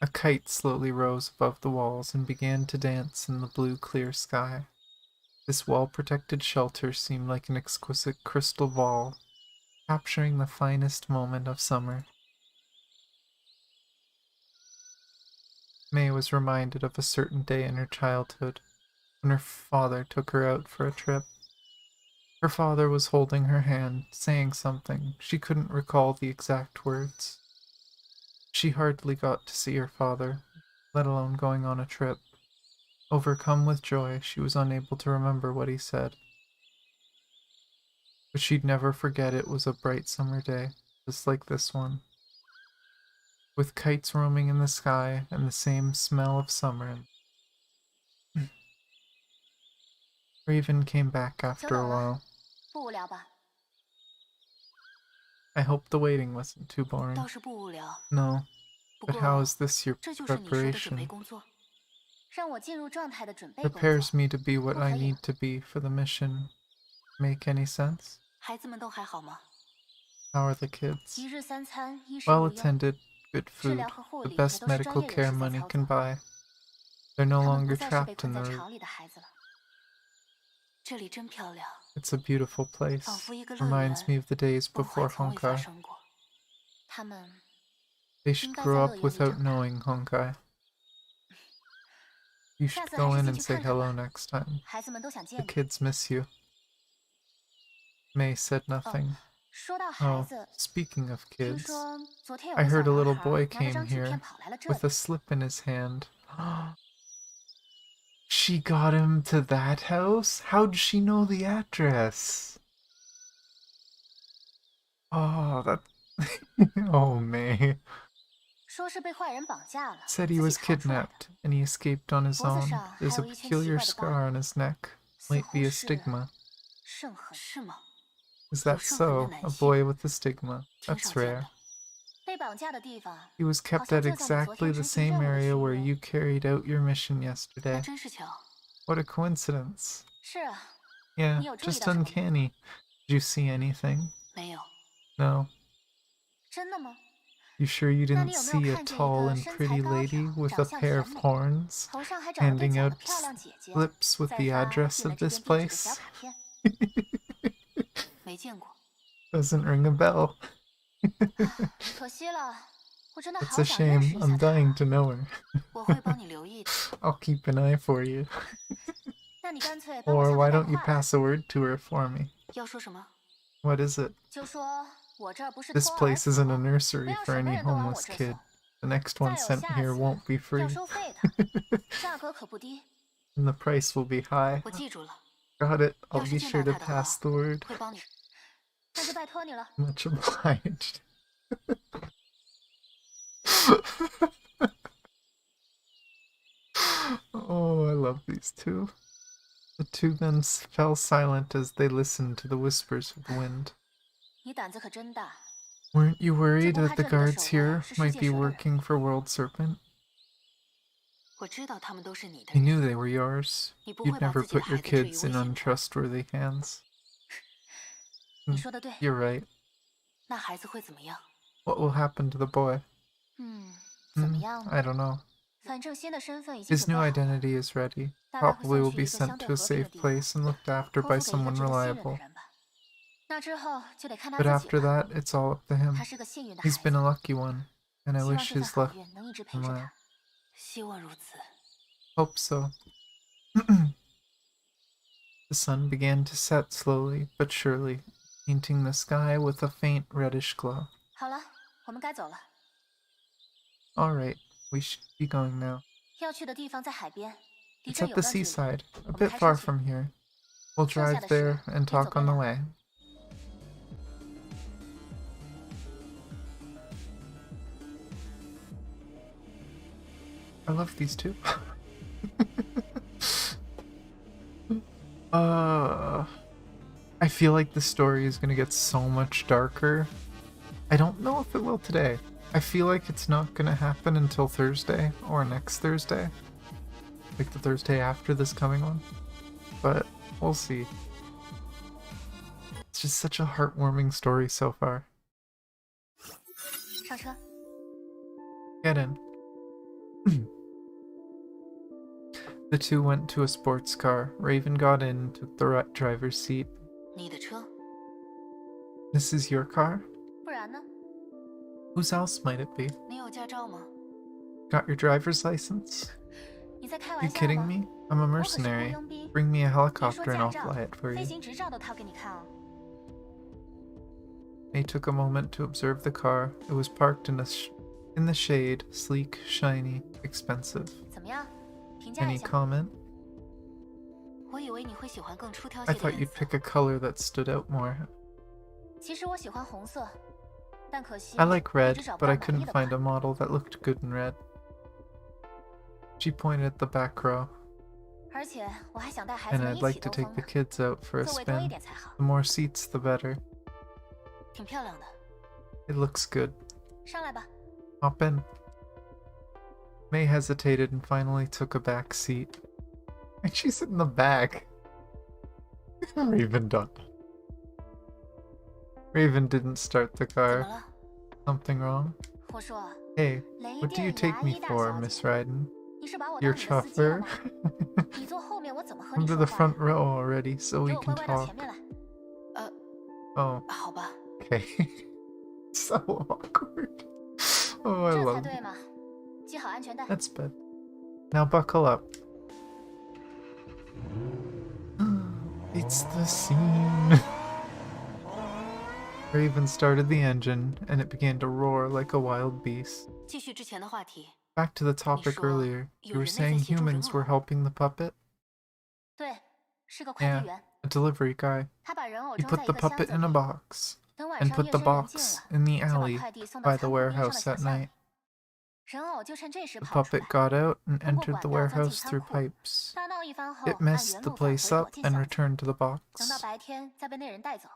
A kite slowly rose above the walls and began to dance in the blue clear sky. This well-protected shelter seemed like an exquisite crystal ball, capturing the finest moment of summer. Mei was reminded of a certain day in her childhood, when her father took her out for a trip. Her father was holding her hand, saying something. She couldn't recall the exact words. She hardly got to see her father, let alone going on a trip. Overcome with joy, she was unable to remember what he said. But she'd never forget it was a bright summer day, just like this one, with kites roaming in the sky and the same smell of summer. Raven came back 久 after a 等了， while. 不无聊吧？ I hope the waiting wasn't too boring. 倒是不无聊。 No, 不 but 过 how is this your 这就是你说的准备 preparation? 工作，让我进入状态的准备工作。 Prepares me to be what 不 I 可以 need to be for the mission. Make any sense? 孩子们都还好吗？ How are the kids? 一日三餐，衣食 Well 无忧。 attended, good 治 food, 疗和护 the 理也 best 都是专 medical 业人 care 士在 money 操 can 作。 buy. They're no 他们 longer 不再是被 trapped 困 in 在 the... 巢里的孩子了。这里真漂亮， It's a beautiful 仿 place. 佛一个乐 Reminds me 园， of the days 梦幻 before 从未发 Honkai. 生过。他们 They 应 should 该 grow 在乐 up 园里 without 长大。 knowing Honkai. You 下 should 次 go 还是 in 进 and 去 say 看看 hello 吧。 next time. 孩子们都想 The 见你。 kids miss you. May said nothing. 说到孩 Oh, 子， speaking of 听 kids, 说昨天有 I 个小 heard a 男 little 孩 boy 拿着 came 张纸片 here 跑来了这 with 里。 a slip in his hand. She got him to that house? How'd she know the address? Oh, that... Oh, May. 说是被坏人绑架了， Said 自 he 己 was 逃出来的。 kidnapped, and he escaped on his 脖子 own. 上还 There's a 有一圈奇 peculiar 怪的疤， scar on his neck. 似 Might 乎 be a 是 stigma. 圣痕，是吗？ Is 有 that 圣痕的 so? 男 A 性 boy with a stigma. 挺少 That's 见 rare. 的。被绑架的地方 He was 好 kept 像 at 就在你昨 exactly 天 the 执行 same 任务的 area 区 where 域。 you carried out your mission 那 yesterday. 真是巧。 What a coincidence. 是啊， Yeah, 你有注意 just 到什么吗？ uncanny. Did you see anything? 没有。 No. 真的吗？ You sure you 那 didn't 你有没有 see a 看见一 tall 个 and 身材 pretty 高 lady 挑、 with 长 a 相 pair 甜 of 美， horns 头上还长了对 handing 角 out 的漂亮姐姐， slips with 带 the 她 address 进 of 了这 this 边地址的小 place? 卡片？没见过。 Doesn't ring a bell. 可惜了，我真的 It's 好 a 想认识 shame. 一下 I'm 她。 dying to know her. 我会帮你留意的。 I'll keep an eye for you. 那你干脆帮我 Or 下 why 个 don't 电 you 话吧。 pass a word to her for me? 要说什么？ What is it? 就说我这儿不是 This 托儿 place 所， isn't a 不 nursery 要 for 什么 any 人都往我 homeless 这 kid. 送。 The next 再 one 有 sent 下 here 次 won't be 要 free. 收费的，价格可不低。 And the price will be high. 我记住了， Got it. I'll 要是 be 见 sure 到 to 他的话， pass the word. 会帮你。那就拜托你了。 Much obliged. Oh, I love these two. The two then fell silent as they listened to the whispers of the wind. 你胆子可真大。 Weren't you worried 这不 that 怕 the 这里的 guards 守卫 here 是世 might 界 be 蛇的人。 working for World Serpent? 我知道他们都是你的 I 人， knew they were yours. 你不 You'd 会把 never 自己的 put your 孩子置于 kids 危 in 险中。 untrustworthy hands. 你说的对， You're right. 那孩子会怎么样？ What will happen to the boy? 怎么样呢？ I don't know. 反正新的身份已经 His 准备 new 好了， identity is ready. 大概会 Probably 送 will 去 be 一个相 sent 对 to a 和平的 safe 地方， place and looked after 托 by 付给一个 someone 值得信任的 reliable. 人吧。那之后就得看他 But 自己 after 了。 that, it's all up to him. 他是个幸运的 He's 孩 been 子， a lucky one, and I 希望 wish 这份 his 好 luck 运能一直陪着 well. 他。希望如此。 Hope so. The sun began to set slowly but surely, painting the sky with a faint reddish glow. 好了，我们该走了。 All right, we should be going now. 要去的地方在海边，离 It's 这 at 有 the 段距离。 seaside, a 我们 bit 开车 far 去。 from here. We'll 剩下 drive 的 there 事 and 你走 talk 别 on the 了。 way. I love these two. I feel like the story is gonna get so much darker. I don't know if it will today. I feel like it's not gonna happen until Thursday or next Thursday. Like the Thursday after this coming one. But we'll see. It's just such a heartwarming story so far. 上车。 Get in. The two went to a sports car. Raven got in, took the driver's seat. 你的车， This is your car? 不然呢？ Whose else might it be? 你有驾照吗？ Got your driver's license? 你在开 You 玩笑 kidding 吗？ me? I'm a 我可是雇 mercenary. 佣兵， Bring me a 别说 helicopter and 驾 I'll 照， fly it for 飞 you. 行执照都掏给你看哦。 They took a moment to observe the car. It was parked in the shade, sleek, shiny, expensive. 怎么样？评价一 Any 下。 comment? 我以为你会喜欢更出挑 I 些的 thought 颜 you'd 色。 pick a color that stood out more. 其实我喜欢红色，但可惜 I like 一 red, 直找不 but 到 I 满意 couldn't 的 find 款。 a model that looked good in red. She pointed at the back row. 而且我还想带孩子 And 们 I'd 一 like 起 to 兜 take 风 the 呢， kids out for a 座位多一 spin. 点才好。 The more seats, the better. 挺漂亮的， It looks good. 上来吧。 Hop in. Mei hesitated and finally took a back seat. And she's in the back. Raven done. Raven didn't start the 怎么 car. 了？ Something wrong? 我说， Hey, 雷 what do you 电 take 牙 me 医大 for, 小 Miss 姐， Raiden? 你是把我 Your 当你的司机了 chauffeur? 吗？你坐后面，我怎么和 Come 你 to 说 the 话 front 呀？ row already so 给 we 我乖 can 乖到 talk. 前面来。Oh, 好吧， okay. So awkward. Oh, I 这才 love 对 it. 嘛。系好安全带。 That's bad. Now buckle up. It's the scene. Raven started the engine, and it began to roar like a wild beast. 继续之前的话题。 Back to the topic说 earlier, 有 you were 人类在 saying 协助人 humans were 偶。 helping the puppet? 对，是个快 Yeah, 递员， a delivery guy. 他把人偶 He 装 put 在一 the 个箱 puppet 子 in a 里， box, 等晚 and 上 put 夜 the 深人静 box 了， in the 就把 alley 快递送到 by 仓 the 库里面上 warehouse 的小 at 巷 night. 里。人偶就趁这时 The 跑出 puppet 来， got out and 通过 entered the 管道钻进 warehouse 仓 through 库， pipes. 大闹一番后， It 按 messed 原 the 路返 place 回 up 躲进 and 箱子， returned to the 等到 box. 白天再被那人带走。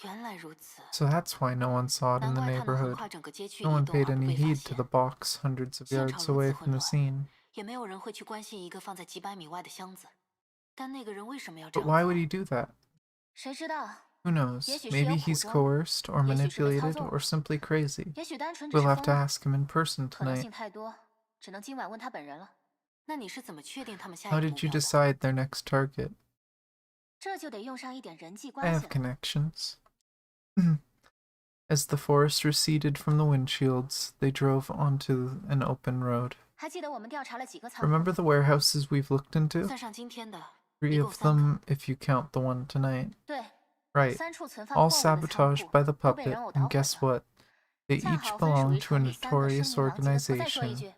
原来如此， So that's why no one saw it in 难 the 怪他能横 neighborhood. 跨整个街区 No 移 one 动 paid 而不 any 被发 heed to 现。 the box hundreds of 现 yards 场如此 away 混 from the 乱， scene. 也没有人会去关心一个放在几百米外的箱子。但那个人为什么要这 But 样 why 做？ would he do that? 谁知道？ Who knows? 也许是有 Maybe 苦 he's 衷， coerced or 也许是被操 manipulated 纵 or 了， simply crazy. 也许单纯只 We'll 是 have 疯 to 了。 ask him in person 可能 tonight. 性太多，只能今晚问他本人了。那你是怎么确定他们下 How 一个目 did you 标的？ decide their next target? 这就得用上一点人际 I 关系 have 了。 connections. As the forest receded from the windshields, they drove onto an open road. 还记得我们调查了几个仓库？ Remember the warehouses we've looked into? 算上今天的， 3一共 of 3个。 them if you count the one tonight. 对， Right. 3处存放 All 货物的仓 sabotaged 库 by the 都被 puppet, 人偶捣 and 毁 guess 了。 what? They 恰 each 好分属于 belong to a 城里3个 notorious 声名狼藉的。我再说一 organization. 句，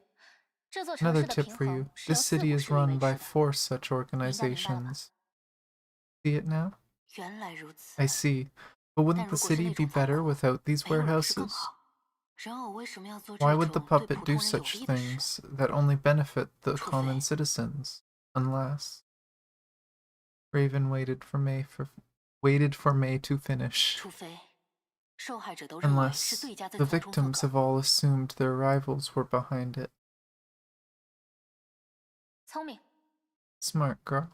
这座城市 Another 的 tip 平 for you. 衡是由 This 4 city 股 is 势力维 run 持 by 的。 4 such 明白了吧？ organizations. See it now? 原来如此。 I see. But 但 wouldn't 如 the 果是 city 那 be 种反 better 恐， without these 没有人是更 warehouses? 好。人偶为什么要做这 Why would the 种对 puppet 普 do 通人有 such 利的事？ things that only benefit the 除非 common citizens? Unless Raven waited for Mei to finish. 除非受害者都认为是 Unless 对家在 the 从中作 victims 梗。 have all assumed their rivals were behind it. 聪明， Smart girl.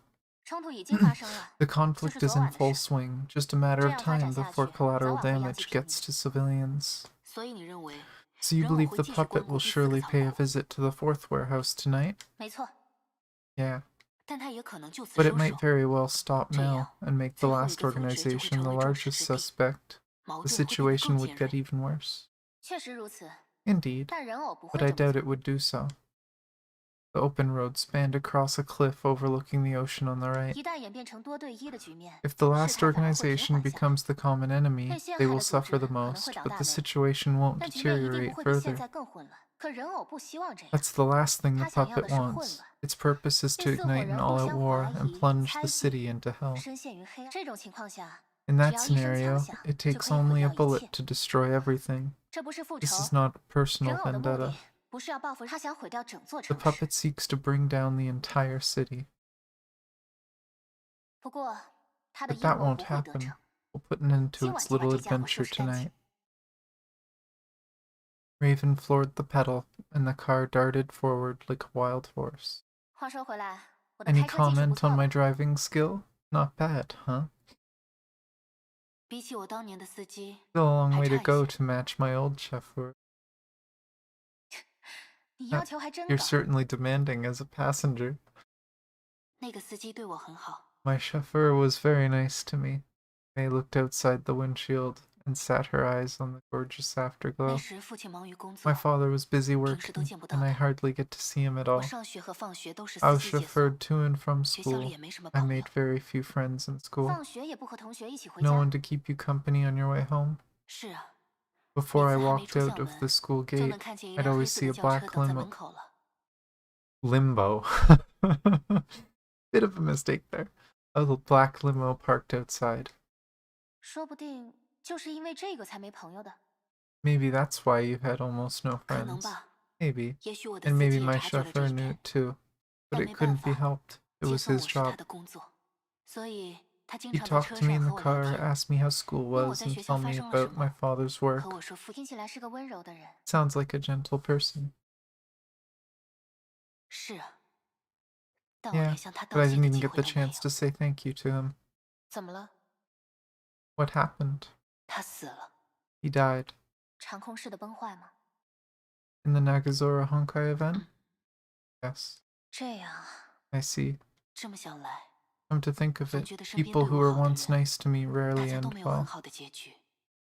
冲突已经发生了， The 就 conflict 是 is 昨 in 晚的 full 事。 swing, just a matter 这 of 样发展 time 下 before 去，早 collateral 晚会殃 damage 及平 gets 民。 to civilians. 所以你认为 So you 人偶 believe 会 the 继续 puppet 光顾 will 第4个 surely 仓 pay a 库？ visit to the 4th warehouse tonight? 没错， Yeah, 但他也可能就此 but it 收 might 手。 very well stop 这 now 样， and make the 最后一 last 个组织就会 organization 成 the 为众矢 largest 之的。 suspect. 矛 The 盾会变得 situation 更 would 尖 get 锐。 even worse. 确实如此， Indeed, 但人偶不 but 会 I 这么 doubt 做。 it would do so. The open road spanned across a cliff overlooking the ocean on the right. 一旦演变成多对1的局面， If the 事 last 态反而会平 organization 缓下来。 becomes the common enemy, 被陷 they 害 will 的组 suffer 织 the 可能会 most, 倒 but 大 the 霉， situation won't 但局面一定不 deteriorate 会比现 further. 在更混乱。可人偶不希望这样， That's the last thing the 他想要 puppet 的是混 wants. 乱。 Its purpose is 第 to 4伙 ignite an 人互 all-out 相 war 怀 and 疑、 plunge 猜 the 忌， city into hell. 深陷于黑暗。这种情况下， In 只 that 要一声枪 scenario, 响， it 就 takes 可以毁 only a 掉一 bullet 切。 to destroy everything. 这不是复 This 仇， is not a 人 personal 偶的目 vendetta. 的不是要报复，他想毁掉整座 The 城市。 puppet seeks to bring down the entire city. 不过，他的 But 阴 that 谋 won't 不会得 happen. 逞。 We'll put an end to 今晚 its 就把 little 这家伙收 adventure 拾干净。 tonight. Raven floored the pedal, and the car darted forward like a wild horse. 话说回来，我的 Any 开车技术不 comment 错 on 吧 my driving skill? Not bad, huh? 比起我当年的司机， Still a long 还 way to 差一 go 些。 to match my old chauffeur. 你要求还真 You're 高。 certainly demanding as a passenger. 那个司机对我很好， My chauffeur was very nice to me. May looked outside the windshield and sat her eyes on the gorgeous 那 afterglow. 时父亲忙于工作 My，father was busy 平时都 working, 见不到 and I 他。 hardly get to see him at 我 all. 上学和放学都是 I 司 was 机接送， chauffeured to and from 学校里 school. 也没什么 I 朋友， made very few friends in school. 放学也不和同学一起回 No 家。 one to keep you company on your way home. 是啊， Before I 每次还没 walked 出 out 校 of 门， the school 就 gate, 能看见一 I'd 辆黑 always 色 see 的 a 轿 black 车等在 limo. 门口了。 Limbo. Bit of a mistake there. A little black limo parked outside. 说不定就是因为这个才没朋友的。 Maybe that's why you had almost no 可能 friends. 吧， Maybe. 也许我的 And 司 maybe 机也 my 察觉了这 chauffeur 一 knew 点， it too. But 但 it 没办 couldn't be 法， helped. It 接 was 送 his 我是他 job. 的工作，所以他经 He 常在 talked 车 to me 上 in 和 the 我聊 car, 天， asked me how school 问我 was, 在 and 学校 tell 发 me 生了什 about my 么， father's 和 work. 我说听起来是个温柔的人。 Sounds like a gentle person. 是啊，但我 Yeah, 连向他 but 道 I 谢 didn't 的 even 机 get 会 the 都没 chance 有。 to say thank you to him. 怎么了？ What happened? 他死了， He died. 长空式的崩坏吗？ In the Nagazora Honkai event? Yes, 这样啊， I see. 这么想来， Come to think of 总 it, 觉得身边 people 对 who 我 were 好的 once 人， nice to me 大 rarely 家都 end 没有很 well. 好的结局。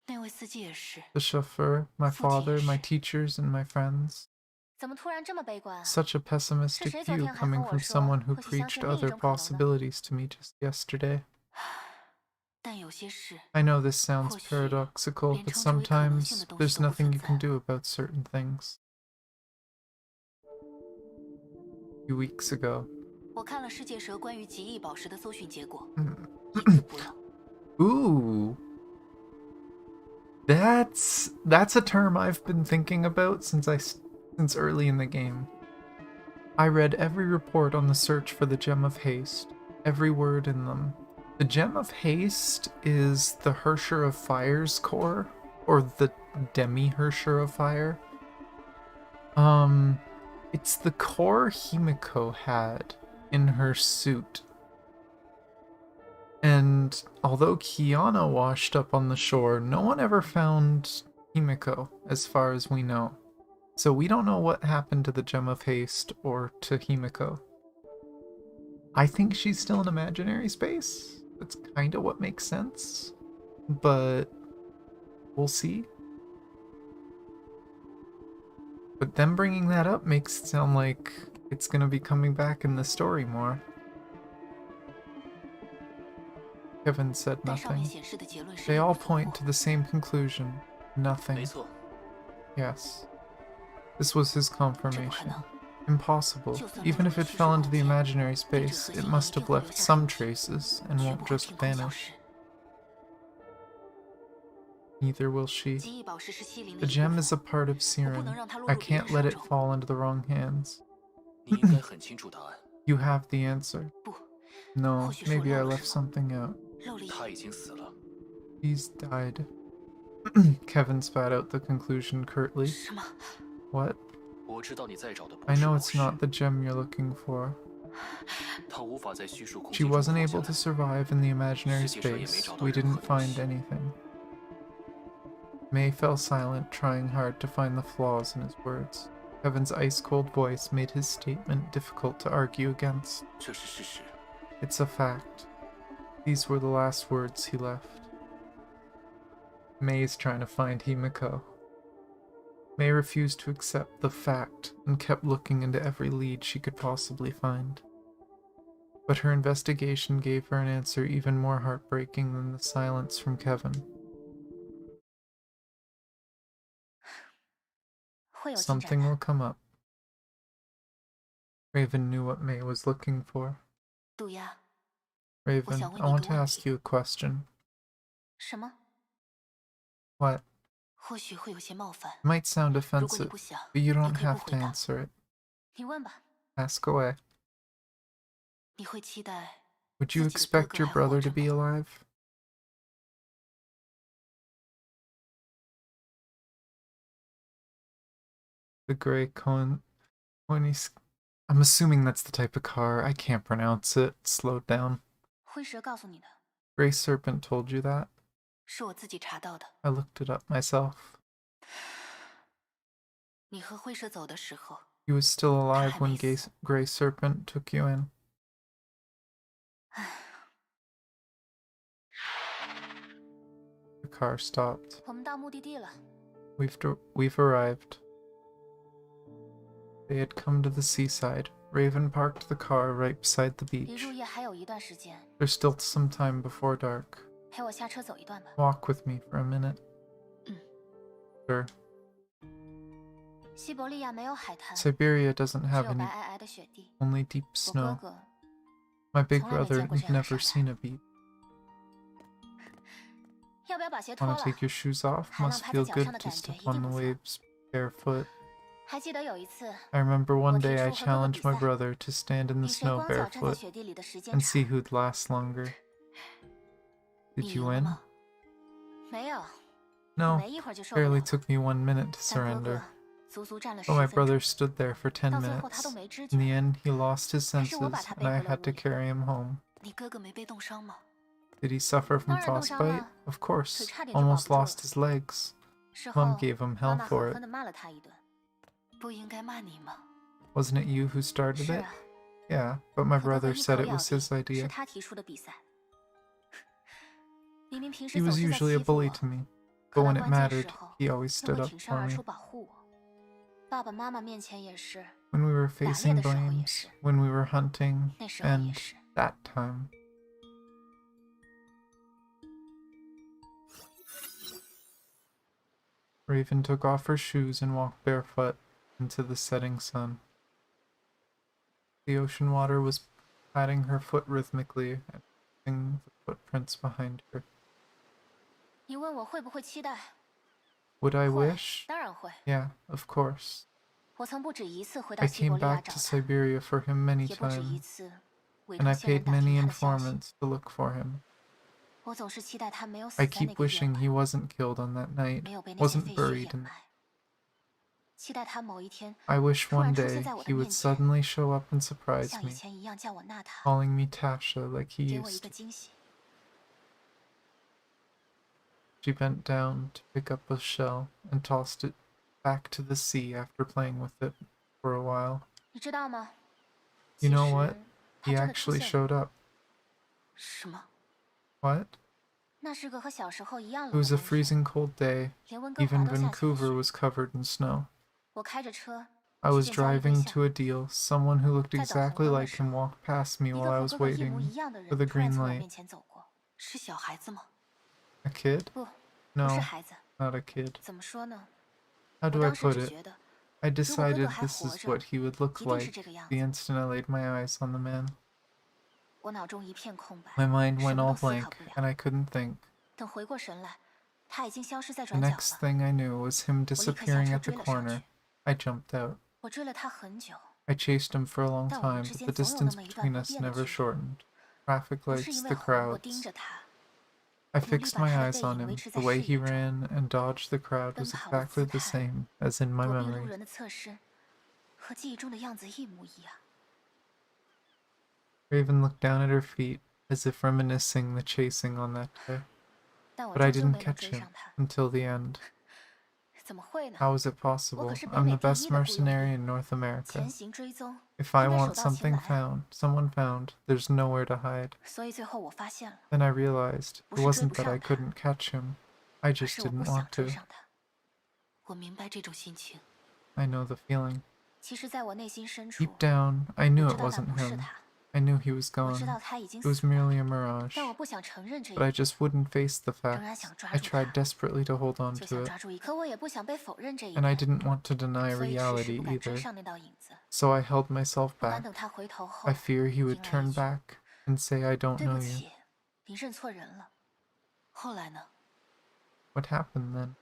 那位司机也是， The chauffeur, my 父亲也 father, my 是。 teachers, and my friends. 怎么突然这么悲观？ Such a 是 pessimistic 谁昨 view 天还和 coming 我 from 说 someone who 会去相 preached 信另一 other 种可能的？ possibilities to me just yesterday. 但有些事， I know this sounds 或许 paradoxical, 连 but 称之为可能性的 sometimes 东西 there's 都不 nothing 存 you can 在。 do about certain things. A few weeks ago. 我看了世界蛇关于极翼宝石的搜寻结果， Hmm. 一字不漏。 Ooh. That's a term I've been thinking about since early in the game. I read every report on the search for the Gem of Haste, every word in them. The Gem of Haste is the Herrscher of Fire's core, or the Demi Herrscher of Fire. It's the core Himiko had in her suit. And although Kiana washed up on the shore, no one ever found Himiko, as far as we know. So we don't know what happened to the Gem of Haste or to Himiko. I think she's still in imaginary space. That's kind of what makes sense. But we'll see. But them bringing that up makes it sound like it's gonna be coming back in the story more. Kevin said 但上面 nothing. 显示的结论是 They 一无 all 所 point 获 to。the same conclusion. 没 Nothing. 错， Yes. This was his 这不可 confirmation. 能。 Impossible. 就算 Even 落 if 入 it 虚 fell 实 into the 空间， imaginary 地质 space, 核 it 心 must 一定 have 会留 left 下 some 痕迹， traces and 绝 won't 不会 just 凭空消 vanish. 失。 Neither will she. 极翼宝石是西陵的 The 一部 gem is a 分， part of 我不能 Siren. 让它落 I 入别人 can't 手 let it 中。 fall into the wrong hands. 你应该很清楚答案。 You have the answer. 不， No, 或许是我 maybe I 漏了 left 什么， something out. 漏了一。他已经死了。 He's died. Kevin spat out the conclusion curtly. 什么？ What? 我知道你在找的不 I 是 know 宝 it's 石， not the gem you're looking for. 他无法在虚数空 She 间中 wasn't 活 able 下 to 来。 survive in the imaginary 世界上也没 space. 找到 We 任何 didn't 东 find 西。 anything. May fell silent, trying hard to find the flaws in his words. Kevin's ice-cold voice made his statement difficult to argue against. 这是事实。 It's a fact. These were the last words he left. May's trying to find Himiko. May refused to accept the fact and kept looking into every lead she could possibly find. But her investigation gave her an answer even more heartbreaking than the silence from Kevin. 会有进展 Something 的。 will come up. Raven knew what May was looking for. 渡鸦， Raven,想问 I 你 want 个 to 问 ask 题。 you a question. 什么？ What? 或许会有些冒犯。 It might sound 如果你 offensive, 不想， but you 也 don't 可以不 have 回 to 答。 answer it. 你问吧。 Ask away. 你会期待 Would you 自己的哥 expect 哥 your 还活 brother 着 to be 吗？ alive? The gray I'm assuming that's the type of car. I can't pronounce it. Slow down. 灰蛇告诉你的， Gray Serpent told you that? 是我自己查到的。 I looked it up myself. 你和灰蛇走的时候， He was still alive I when miss- Gray Serpent took you in. The car stopped. 我们到目的地了。 We've arrived. They had come to the seaside. Raven parked the car right beside the 离 beach. 入夜还有一段时间， There's still some time before dark. 陪我下车走一段吧。 Walk with me for a minute. Sure. 西伯利亚没有海滩， Siberia doesn't 只 have 有白 any, 皑皑的雪地。 only deep 我哥 snow. 哥 My big 从来没 brother 见过这样的 never 沙滩。 seen a beach. 要不要把鞋脱 Want 了 to？take your shoes off? 海浪 Must 拍在 feel 脚 good 上的 to 感觉 step 一定 on the 不错。 waves barefoot. 还记得有一次， I remember one day I 我提出和哥哥 challenged 比 my 赛， brother to stand in the 比谁 snow 光脚站在 barefoot 雪地里的时间 and 长。 see who'd last longer. 你 Did 赢 you 了 win? 吗？没有，我 No, 没一会儿就受不了 barely 了。 took me 1 minute to 但哥哥 surrender. 足足站了 But my 10分钟， brother stood there for 10到最后他 minutes. 都没知 In 觉。 the end, he lost his 还是我把 senses, 他 and 背 I 回了 had 屋 to 里。 carry him home. 你哥哥没被冻伤吗？ Did he suffer from 当然冻伤 frostbite? 了， Of 腿 course. 差点就保 Almost 不住了。 lost his legs. 事 Mom 后 gave him 妈 hell 妈 for 狠 it. 狠地骂了他一顿。不应该骂你吗？ Wasn't it you who started 是 it? 啊， Yeah, but my 可哥哥 brother 一 said 口 it 咬 was 定 his 是 idea. 他提出的比赛。明明平时 He 总 was 是在 usually a 欺负 bully 我， to me, 可 but 到 when it 关键时 mattered, 候 he always 又 stood 会 up 挺身 for 而 me. 出保护我。爸爸妈妈面前也是， When we were 打猎 facing 的时候也 blames, 是， when we were hunting, 那时候也 and 是。 that time. Raven took off her shoes and walked barefoot into the setting sun. The ocean water was patting her foot rhythmically and leaving the footprints behind her. 你问我会不会期待？ Would I 会， wish? 当然会。 Yeah, of course. 我曾不止一次回 I 到西伯 came 利亚 back 找 to 他， Siberia for him many 也不止一 times, 次委 and 托 I 线人 paid 打听 many 他的消息。 informants to look for him. 我总是期待他没有死 I 在那 keep 个夜 wishing 晚， he wasn't killed on that night, 没有被那些 wasn't 废墟 buried 掩 in. 埋。期待他某一天 I wish 突然 one 出现 day 在我的 he 面 would 前， suddenly show up and surprise 像以 me, 前一样叫我娜塔， calling me Tasha like he 给我一 used 个 to. 惊喜。 She bent down to pick up a shell and tossed it back to the sea after playing with it for a while. 你知道吗？ You 其 know 实 what? 他 He 真的出 actually 现了。 showed up. 什么？ What? 那是个和小时候一样 It 冷 was 的 a 冬天， freezing cold day. 连温哥华 Even 都下起了 Vancouver 雪。 was covered in snow. 我开着车 I 去 was 见家一对 driving 象， to a deal. Someone who looked 在等红 exactly 灯的 like 时 him 候， walked past me 一 while 个 I 和 was 哥哥一模 waiting 一样的 for 人 the 突然 green 从我 light. 面前走过。是小孩子吗？ A kid? 不，不 No, 是孩子。 not a kid. 怎么说呢？ How 我 do I 当时 put 只 it? 觉得， I 如果哥哥 decided 还 this 活 is 着， what he would look 一定是 like 这个样 the 子。 instant I laid my eyes on the man. 我脑中一片空白， My mind 什 went 么 all 都思考 blank, 不了。 and I couldn't think. 等回过神来，他已经消失在 The 转角 next 了。 thing I knew was him 我立刻下 disappearing 车 at the 追了上 corner. 去。 I jumped out. 我追了他很久， I chased him for a long 但我们 time, 之 but 间 the 总有那 distance 么一段 between 不 us 变的 never 距离。 shortened. Traffic 不是因 lights, 为 the 红，我盯 crowds. 着他， I 努力 fixed 把 my 他的 eyes 背 on 影维 him. 持在 The way 视 he 野中。 ran and dodged the crowd 奔 was 跑的 exactly 姿 the 态， same as in my 躲避路 memory. 人的侧身，和记忆中的样子一模一样。 Raven looked down at her feet, as if reminiscing the chasing on that day. 但我 But I 终究 didn't 没能 catch 追 him 上他。 until the end. 怎么会呢？ How is it 我 possible? 可是北 I'm 美 the 第 best 一的雇佣 mercenary 兵， in North America. 前行追踪， If I 应该手 want 到擒 something 来。 found, someone found, there's nowhere to hide. 所以最后我发现了， Then I realized 不 it 是追 wasn't 不 that 上 I 他， couldn't catch him. I 而 just 是我 didn't 不想 want 追 to. 上他。我明白这种心情。 I know the feeling. 其实，在我内心深处， Deep down, I 我 knew 知 it 道那 wasn't 不是 him. 他， I knew he was 我知 gone. 道他已经 It was 死了， merely a mirage. 但我不想承认这一 But I 点， just wouldn't face the 仍然 facts. 想抓 I 住他， tried desperately to hold on 就 to 想 it, 抓住一，可我也不想被否认这一 and I 点， didn't want to deny 所以迟迟 reality 不敢追 either. 上那道影子。 So I held myself 不敢 back. 等他回头后 I，fear he would 迎来一 turn 句 back and say I don't 对 know 不 you. 起，你认错人了。后来呢？ What happened then?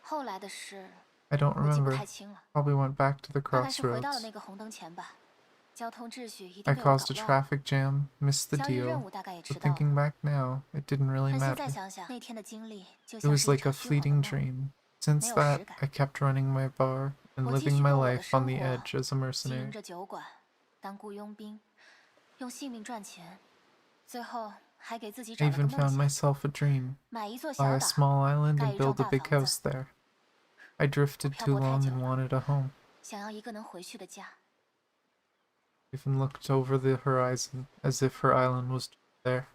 后来的事 I don't 我记不 remember. 太清了， Probably went back to the 大概是回到了 crossroads. 那个红灯前吧。交通秩序一 I 定被我搞 caused a 乱了， traffic jam, missed the 交易任 deal. 务大概也迟 But 到了。 thinking back now, it didn't really 但现在 matter. 想想，那天的经历就 It 像 was 是一 like a 场虚晃的 fleeting 梦。 dream. Since 没有 that, 实感。 I kept running my bar and 我继 living 续 my 过我的 life on 生 the 活， edge as a 经营 mercenary. 着酒馆，当雇佣兵，用性命赚钱，最后还给自己找 I 了个 even 梦 found 想， myself a dream. 买一座 Buy 小 a 岛， small island 盖 and 一幢 build a 大 big 房子， house there. I drifted 漂 too 泊太 long 久 and 了， wanted a home. 想要一个能回去的家。 Even looked over the horizon as if her island was there.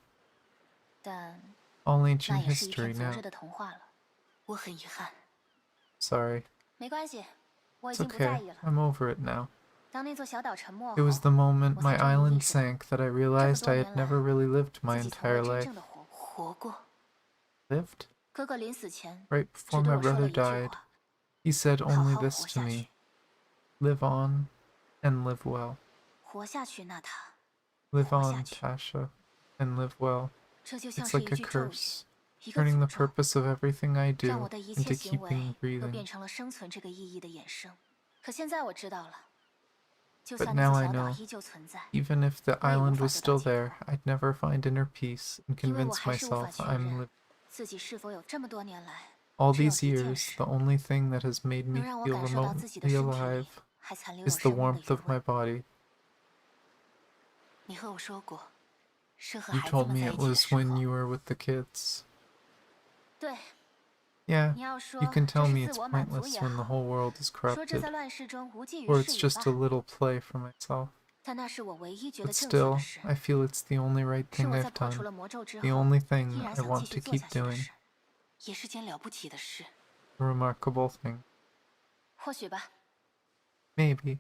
但 All 那 ancient 也是一 history 片昨 now. 日的童话了。我很遗憾， Sorry. 没关系，我已 It's 经不在 okay. 意了。 I'm over it now. 当那座小岛沉没 It was 后， the moment 我 my 才终于 island 意识到， sank that I realized I had 年来， never really lived my 自己从 entire 未真 life. 正的活过。 Lived? 哥哥临死前 Right 只 before 对 my 我说了 brother 一句 died, 话： he said 好 only 好 this 活 to 下 me. 去， Live on and live well. 活下去，那他， Live 活下 on, 去。 Tasha, and live well. 这就像 It's 是 like 一 a 句咒语， curse. 一个 turning the 诅咒， purpose of everything I 让 do 我的一 into 切行为 keeping 都 breathing. 变成了生存这个意义的衍生。可现在我知道了，就 But 算那 now 座 I 小岛 know, 依旧存在， even if the 我也无 island 法 was 得到 still 解 there, 脱， I'd never find inner peace and 因为我 convince 还是无法 myself 确 I'm 认 living. 自己是否有这么多年来 All 只有 these 一件 years, 事 the only thing that has made 能 me 让我 feel 感受到自己的 remotely 身体里 alive 还残留有 is the 生命的 warmth 余 of my 温。 body. 你和我说过，是和 You 孩子 told 们 me 在一 it 起的 was 时 when 候。 you were with the kids. 对， Yeah, 你要说 you can 这 tell 是 me 自 it's 我满足 pointless 也 when the 好， whole world is 说这 corrupted, 在乱世中无济于 or 事 it's 也 just a 罢， little play for myself. 但那是我唯一觉 But 得正确的 still, 事， I feel it's the only right 是 thing 我在 I've 破除 done, 了魔咒之 the 后 only 依 thing 然 I 想继 want 续 to 做 keep 下去的 doing, 事，也是件了不起的事。 a remarkable thing. 或许吧。 Maybe.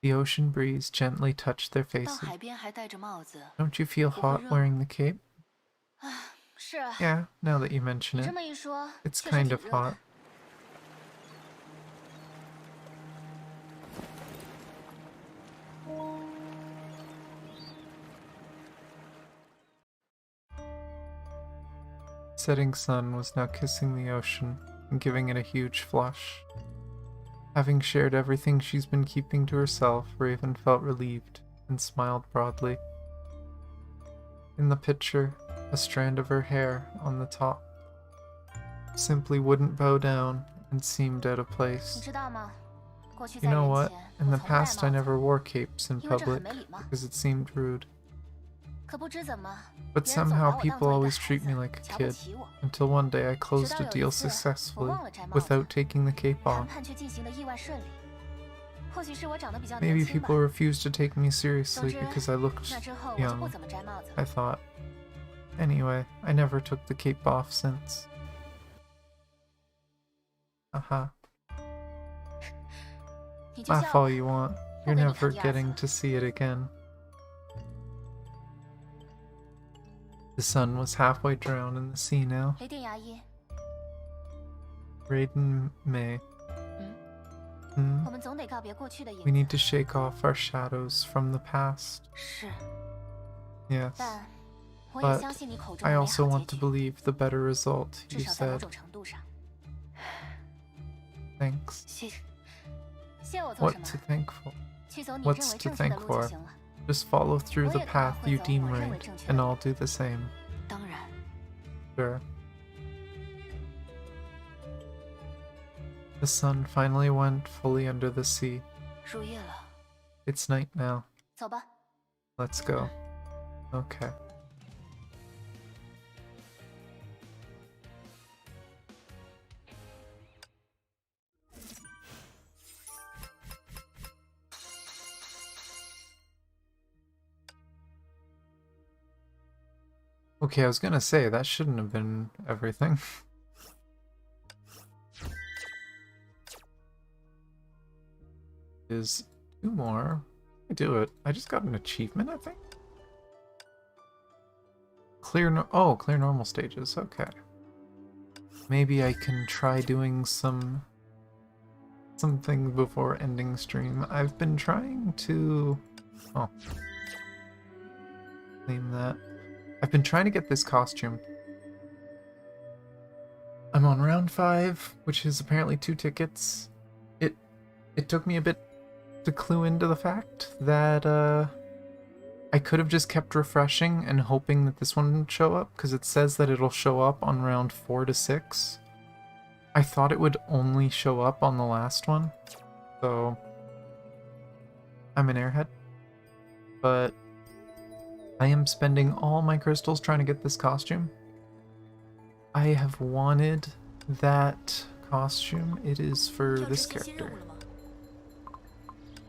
The ocean breeze gently touched their 到 faces. 海边还戴着帽子， Don't you feel 不会 hot 热 wearing 吗？ the cape? 是啊， Yeah, now that you mention 你这 it, 么一说， it's 确实 kind 挺 of 热 hot. 的。 Setting sun was now kissing the ocean and giving it a huge flush. Having shared everything she's been keeping to herself, Raven felt relieved and smiled broadly. In the picture, a strand of her hair on the top simply wouldn't bow down and seemed out of 你 place. 知道吗？过去 You 在 know 人 what? 前， In 我 the 从不戴 past, I 帽子， never wore capes in 因为这很 public 没礼貌。 because it seemed rude. 可不知怎么， But 别人总 somehow 把我当 people 做一个 always 孩 treat 子， me like a 瞧不 kid, 起我。 until one day I 直 closed 到 a 有一 deal 次，我 successfully 忘了摘帽子， without taking the cape 谈 off. 判却进行的意外顺利。或许是我长得比较 Maybe 年轻吧。 people refused to take me 总 seriously 之， because I looked 那之后我就不 young, 怎么摘帽子了。 I thought. Anyway, I never took the cape off since. Haha. 你就 Laugh 笑 all 吧， you want. 不 You're 给你 never 看第二次 getting 了。 to see it again. The sun was halfway drowned in the sea now. 雷电牙医， Raiden Mei. 我们总得告别过去的影 We need 子。 to shake off our shadows from the past. 是， Yes. 但我也 But 相信你口中 I 的美 also 好 want 结 to 局， believe the better result, 至 you 少在某 said. 种程度上。 Thanks. 谢我做 What 什么？ to thank for? 去走你认 What's 为 to 正确的 thank 路就 for? 行了。 Just follow through the 我也可能 path 会 you 走 deem 我认为 right, 正确的 and 路。 I'll do the same. 当然， Sure. The sun finally went fully under the sea. 入夜了， It's night now. 走吧。 Let's go. Okay. Okay, I was gonna say, that shouldn't have been everything. Is 2 more. I do it. I just got an achievement, I think? Clear clear normal stages, okay. Maybe I can try doing something before ending stream. I've been trying to... Oh. Name that. I've been trying to get this costume. I'm on round 5, which is apparently 2 tickets. It took me a bit to clue into the fact that I could have just kept refreshing and hoping that this one would show up, because it says that it'll show up on round 4 to 6. I thought it would only show up on the last one, so I'm an airhead. But I am spending all my crystals trying to get this costume. I have wanted that costume. It is for 要执 this 行新任 character. 务了吗？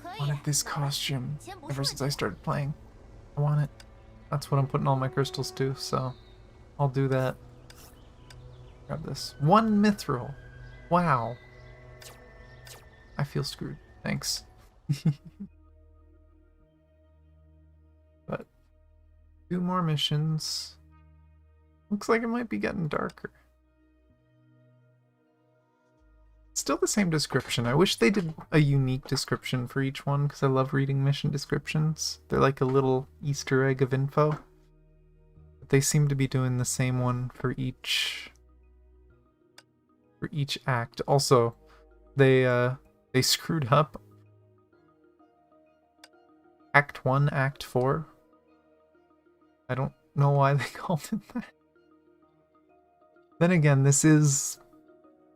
可以。 Wanted this 来吧 costume 先不 ever 说 since 这 I 个 started playing. I want it. That's what I'm putting all my crystals to, so I'll do that. Grab this. 1 mithril. Wow. I feel screwed. Thanks. But 2 more missions. Looks like it might be getting darker. Still the same description. I wish they did a unique description for each one, because I love reading mission descriptions. They're like a little Easter egg of info. But they seem to be doing the same one for each act. Also, they screwed up Act 1, Act 4. I don't know why they called it that. Then again, this is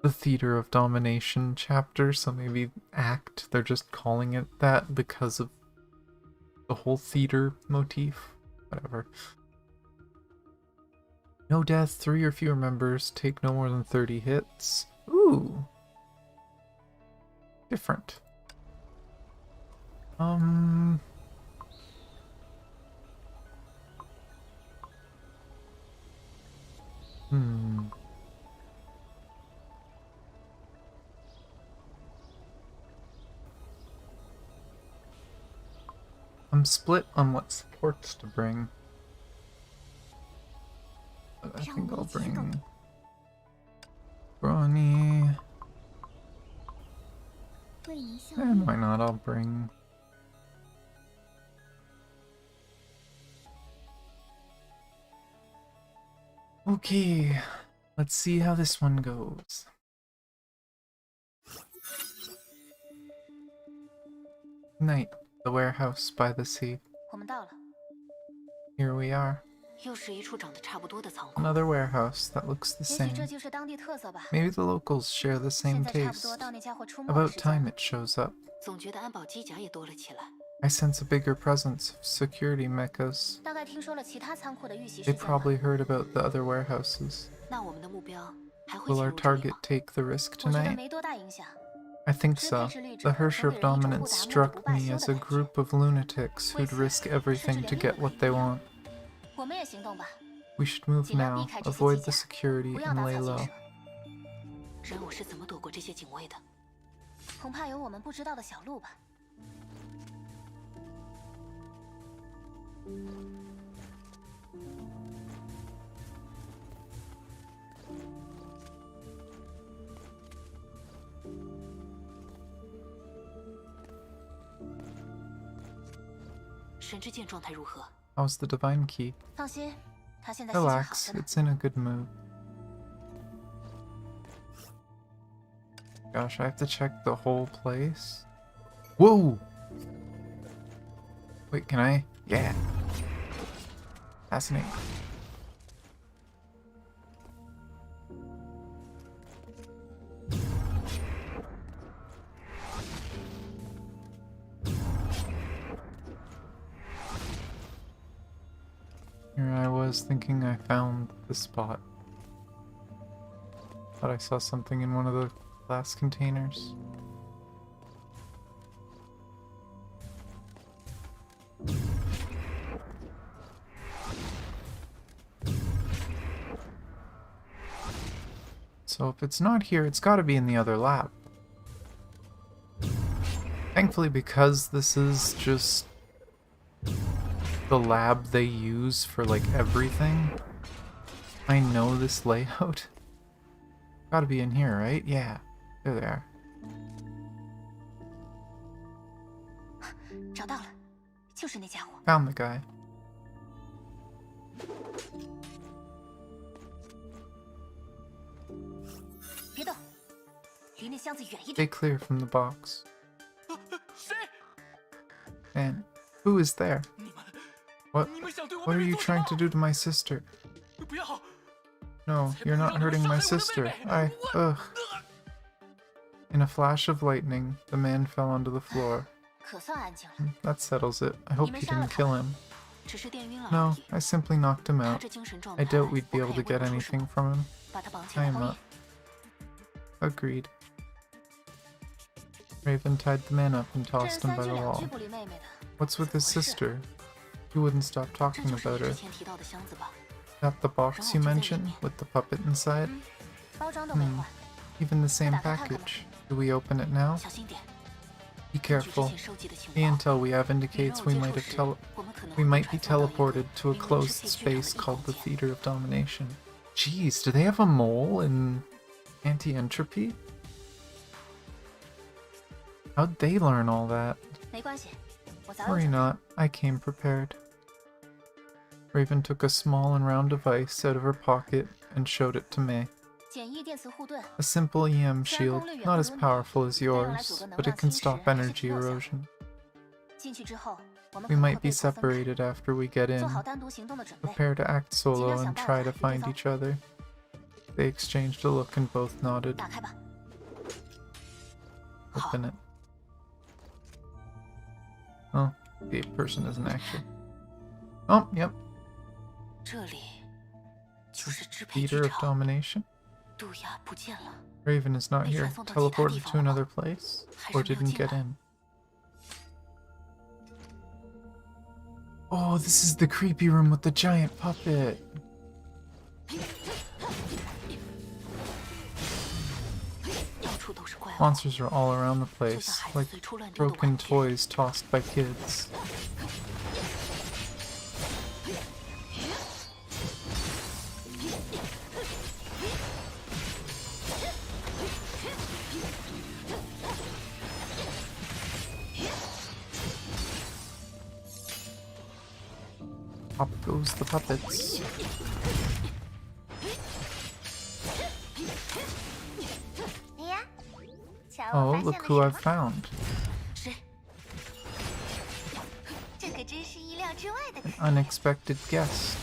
the Theater of Domination chapter, so maybe Act, they're just calling it that because of the whole theater motif. Whatever. No death, 3 or fewer members, take no more than 30 hits. Ooh. Different. I'm split on what supports to bring. But I think I'll bring Brawny. And why not? I'll bring okay, let's see how this one goes. Night, the warehouse by the sea. 我们到了， Here we are. 又是一处长得差不多的仓库。 Another warehouse that looks the 也许 same. 这就是当地特色吧。 Maybe the locals share the 现 same 在差不 taste. 多到那家伙出没的 About 时间 time 了。 it shows up. 总觉得安保机甲也多了起来。 I sense a bigger presence of security mechas. 大概听说了其他仓库的遇袭 They 事件吧。 probably heard about the other warehouses. 那我们的目标还会 Will 进 our 入这里 target 吗？ take the risk 我觉得 tonight? 没多大影响。 I think so. The Herrscher of Dominance struck me as a group of lunatics who'd risk everything to get what they want. 我们也行动吧， We should move 尽量避 now, 开这些 avoid 机 the 甲， security 不要 and 打 lay 草惊 low. 蛇。人偶是怎么躲过这些警卫的？恐怕有我们不知道的小路吧。 神之剑状态如何？ How's the divine key? 放心，他现在心情好 Relax, 着呢。 it's in a good mood. Gosh, I have to check the whole place. Whoa! Wait, can I? Yeah. Fascinating. Here I was thinking I found the spot. Thought I saw something in one of the glass containers. So if it's not here, it's gotta be in the other lab. Thankfully, because this is just the lab they use for like everything, I know this layout. Gotta be in here, right? Yeah. There they are. 找到了，就是那家伙。 Found the guy. 别动，离那箱子远一 Stay 点。 clear from the box. 谁？ And who is there? 你们 What? 你们想对我 What 妹 are 妹 you 做什 trying 么 to do to my sister? 不要！ No, 才 you're 不会 not 让你们 hurting 伤 my 害我的妹 sister. 妹 Ugh. In a flash of lightning, the man fell onto the floor. 可算安静了， That settles it. I hope you didn't kill him. 只是电晕了而 No, 已。 I simply knocked him 他 out. 这精神状 I 态， doubt we'd be 我 able 看 to 也 get 问不出什 anything 么。 from him. 把他绑起来 Tie 后 him 面 up.。Agreed. Raven tied the man up and 这人 tossed him 三 by 句 the 两句 wall. 不理妹妹的， What's with his 怎么回事？ sister? You wouldn't stop 这 talking 就是 about 你之 her. 前提到的箱子吧？ That the box you 然后就在里 mentioned 面。 with the puppet inside? 包装都没换， Even the same 打开看看吧。 package. Do we open it now? 小心点。 Be 根据之 careful. 前收集的情 The 报， intel we have 与人 indicates 偶 we 接 might 触 have 时 tele- 我们可能 we 会 might 被 be 传送到一个 teleported to a 明明是 closed 废墟上的 space 一个 called the 空间。 Theater of Domination. Jeez, do they have a mole in anti-entropy? How'd they learn all that? 没关系，我早有 Worry 准备。 not, I came prepared. Raven took a small and round device out of her pocket and showed it to Mei. 简易电磁护盾， A simple EM shield, not as powerful as yours, but it can stop energy erosion. 进去之后，我们 We 可能 might 会被 be 迫分开， separated after we get 做 in. 好单独行动的准备。 Prepare to act solo and try to find each other. They exchanged a look and both nodded. 打开吧。 Open it. Oh, the person isn't actually. Oh, yep. 这里就是支配 Leader 剧 of 场。 domination. 杜亚不见了， Raven is not here. Teleported to another place? Or didn't get in? Oh, this is the creepy room with the giant puppet. 到处都是怪物， Monsters are all around the 就 place, 像孩子 like 随处乱丢的 broken 玩具。 toys tossed by kids. Up goes the puppets. Oh, look who I've found. 谁？ 这可真是意料之外的 An unexpected guest.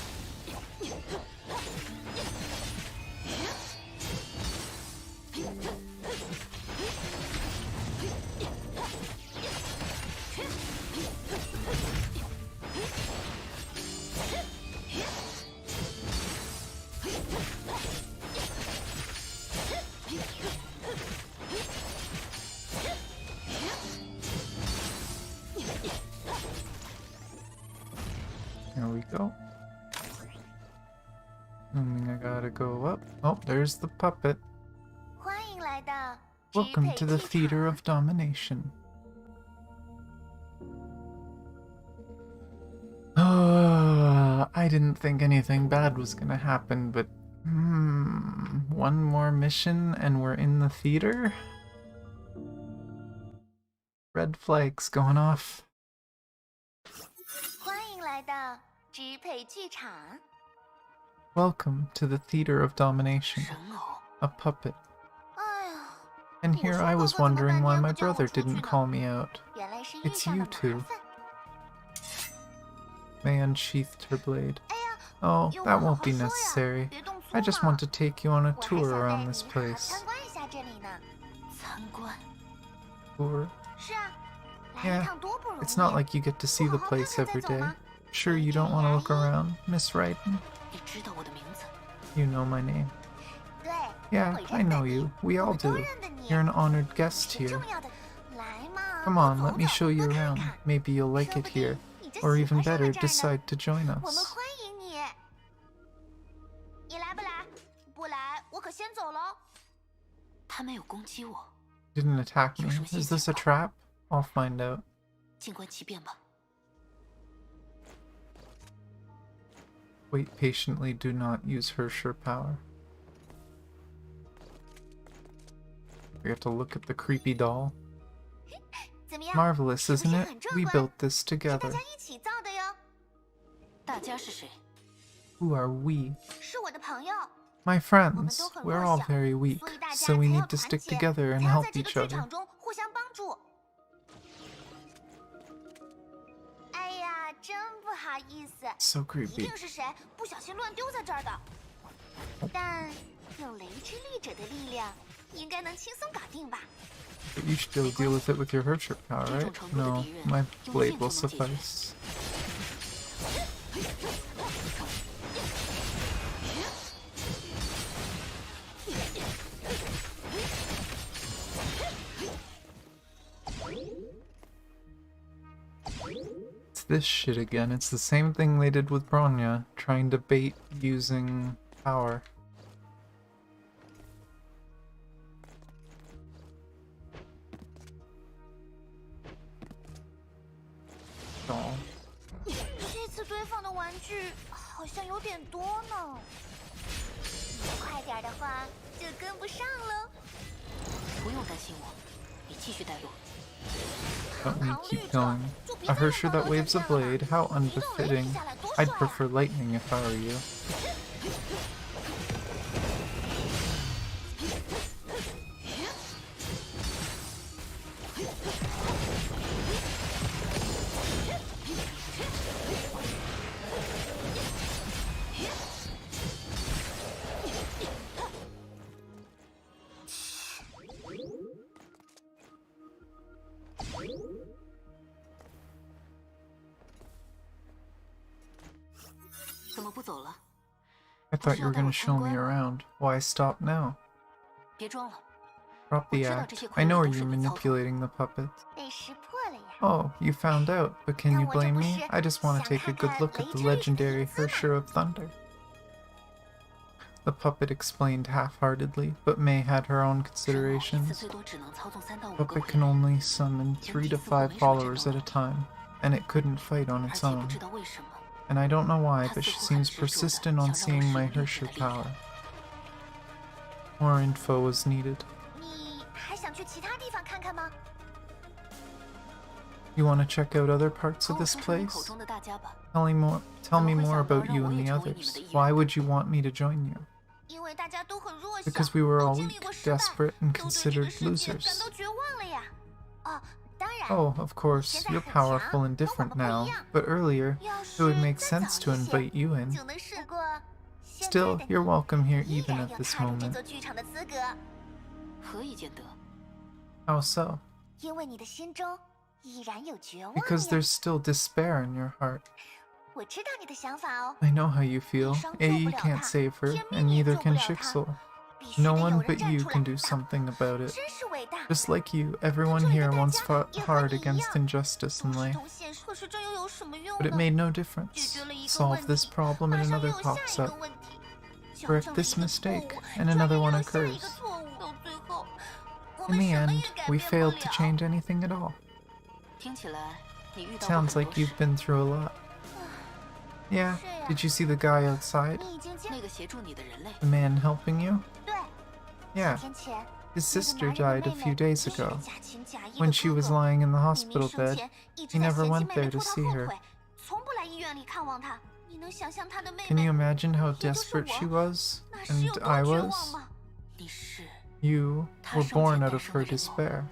There we go. Assuming I gotta go up. Oh, there's the puppet. 欢迎来到 Welcome to the theater of domination. I didn't think anything bad was gonna happen, but one more mission and we're in the theater? Red flags going off. 欢迎来到支配剧场。 Welcome to the theater of domination. 人偶， A puppet. 哎呀， And here I was wondering why my brother didn't call me out. 原来是遇 It's 上 you 了 two. 麻烦。 May unsheathed her blade. 哎呀， Oh, 用 that 我好 won't 好 be 说呀， necessary. 别动粗 I just 嘛 want to take you on a 我还 tour 想带 around 你 this 好好 place. 参观一下这里呢。参观。 Tour? 是啊，来一 Yeah, 趟多不容易。 it's not like you get to see the 不好好 place 看看 every 再走 day. 吗？ Sure you don't want to look around, Miss Raiden? 你知道我的名字？ You know my name. 对， Yeah, 我 I 认得 know 你 you. We 我 all 们都 do. 认得你。 You're an honored guest 最 here. 重要的，来嘛， Come 多 on, 走 let me 走 show you 多看 around. 看 Maybe you'll like 说 it 不定 here. 你就 Or 喜 even 欢上 better, 了这儿呢。 decide to join 我们 us. 欢迎你。你来不来？不来，我可先走喽。他没有攻击我， Didn't attack me. Is this a trap? I'll find out. 静观其变吧。 Wait patiently, do not use Herrscher power. We have to look at the creepy doll. 怎么样？ Marvelous, 是不是 isn't it? 很壮 We 观？ built this 是大 together. 家一起造的哟，大家是谁？ Who are we? 是我的朋友， My 我 friends. 们都很 We're 弱 all 小， very weak, 所以大家 so we 才要 need to 团 stick 结， together and 才要 help 在这个 each 剧 other. 场中互相帮助。哎呀，真不好意思， So 一 creepy. 定是谁不小心乱丢在这儿的。但有雷之力者的力量，应该能轻松搞定吧？ But you should be able to deal with it with your Herrscher power, right? No, my blade will suffice. It's this shit again. It's the same thing they did with Bronya, trying to bait using power. Doll. 这次堆放的玩具好像有点多呢。快点的话就跟不上喽。不用担心我，你继续带路。 Let me keep going. A Herrscher that waves a blade, how 移动雷 unbefitting. 劈下来多 I'd prefer lightning if I were you. I thought you were going to show me around. Why stop now? Drop the act. I know you're manipulating the puppets. Oh, you found out, but can you blame me? I just want to take a good look at the legendary Herrscher of Thunder. The puppet explained half-heartedly, but Mei had her own considerations. The puppet can only summon 3 to 5 followers at a time, and it couldn't fight on its own. And I don't know why, but she seems persistent on seeing my Herrscher power. More info was needed. You want to check out other parts of this place? Tell me more about you and the others. Why would you want me to join you? Because we were all weak, desperate, and considered losers. Oh, of course, you're powerful and different now, but earlier, it would make sense to invite you in. Still, you're welcome here even at this moment. How so? Because there's still despair in your heart. I know how you feel. Ei can't save her, and neither can Shixel. No one but you can do something about it. Just like you, everyone here once fought hard against injustice in life. But it made no difference. Solve this problem and another pops up. Correct this mistake, and another one occurs. In the end, we failed to change anything at all. Sounds like you've been through a lot. Yeah, did you see the guy outside? The man helping you? Yeah, his sister died a few days ago. When she was lying in the hospital bed, he never went there to see her. Can you imagine how desperate she was? And I was? You were born out of her despair.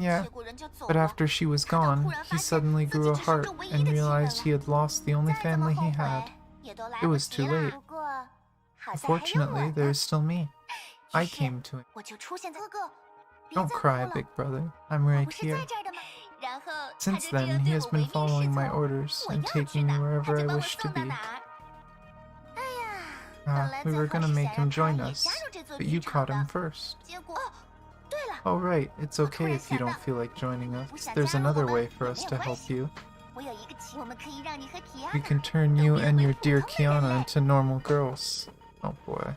Yeah, but after she was gone, he suddenly grew a heart and realized he had lost the only family he had. It was too late. Fortunately, there's still me. I came to him. Don't cry, big brother. I'm right here. Since then, he has been following my orders and taking me wherever I wish to be. We were gonna make him join us, but you caught him first. Oh right, it's okay if you don't feel like joining us. There's another way for us to help you. We can turn you and your dear Kiana into normal girls. Oh boy.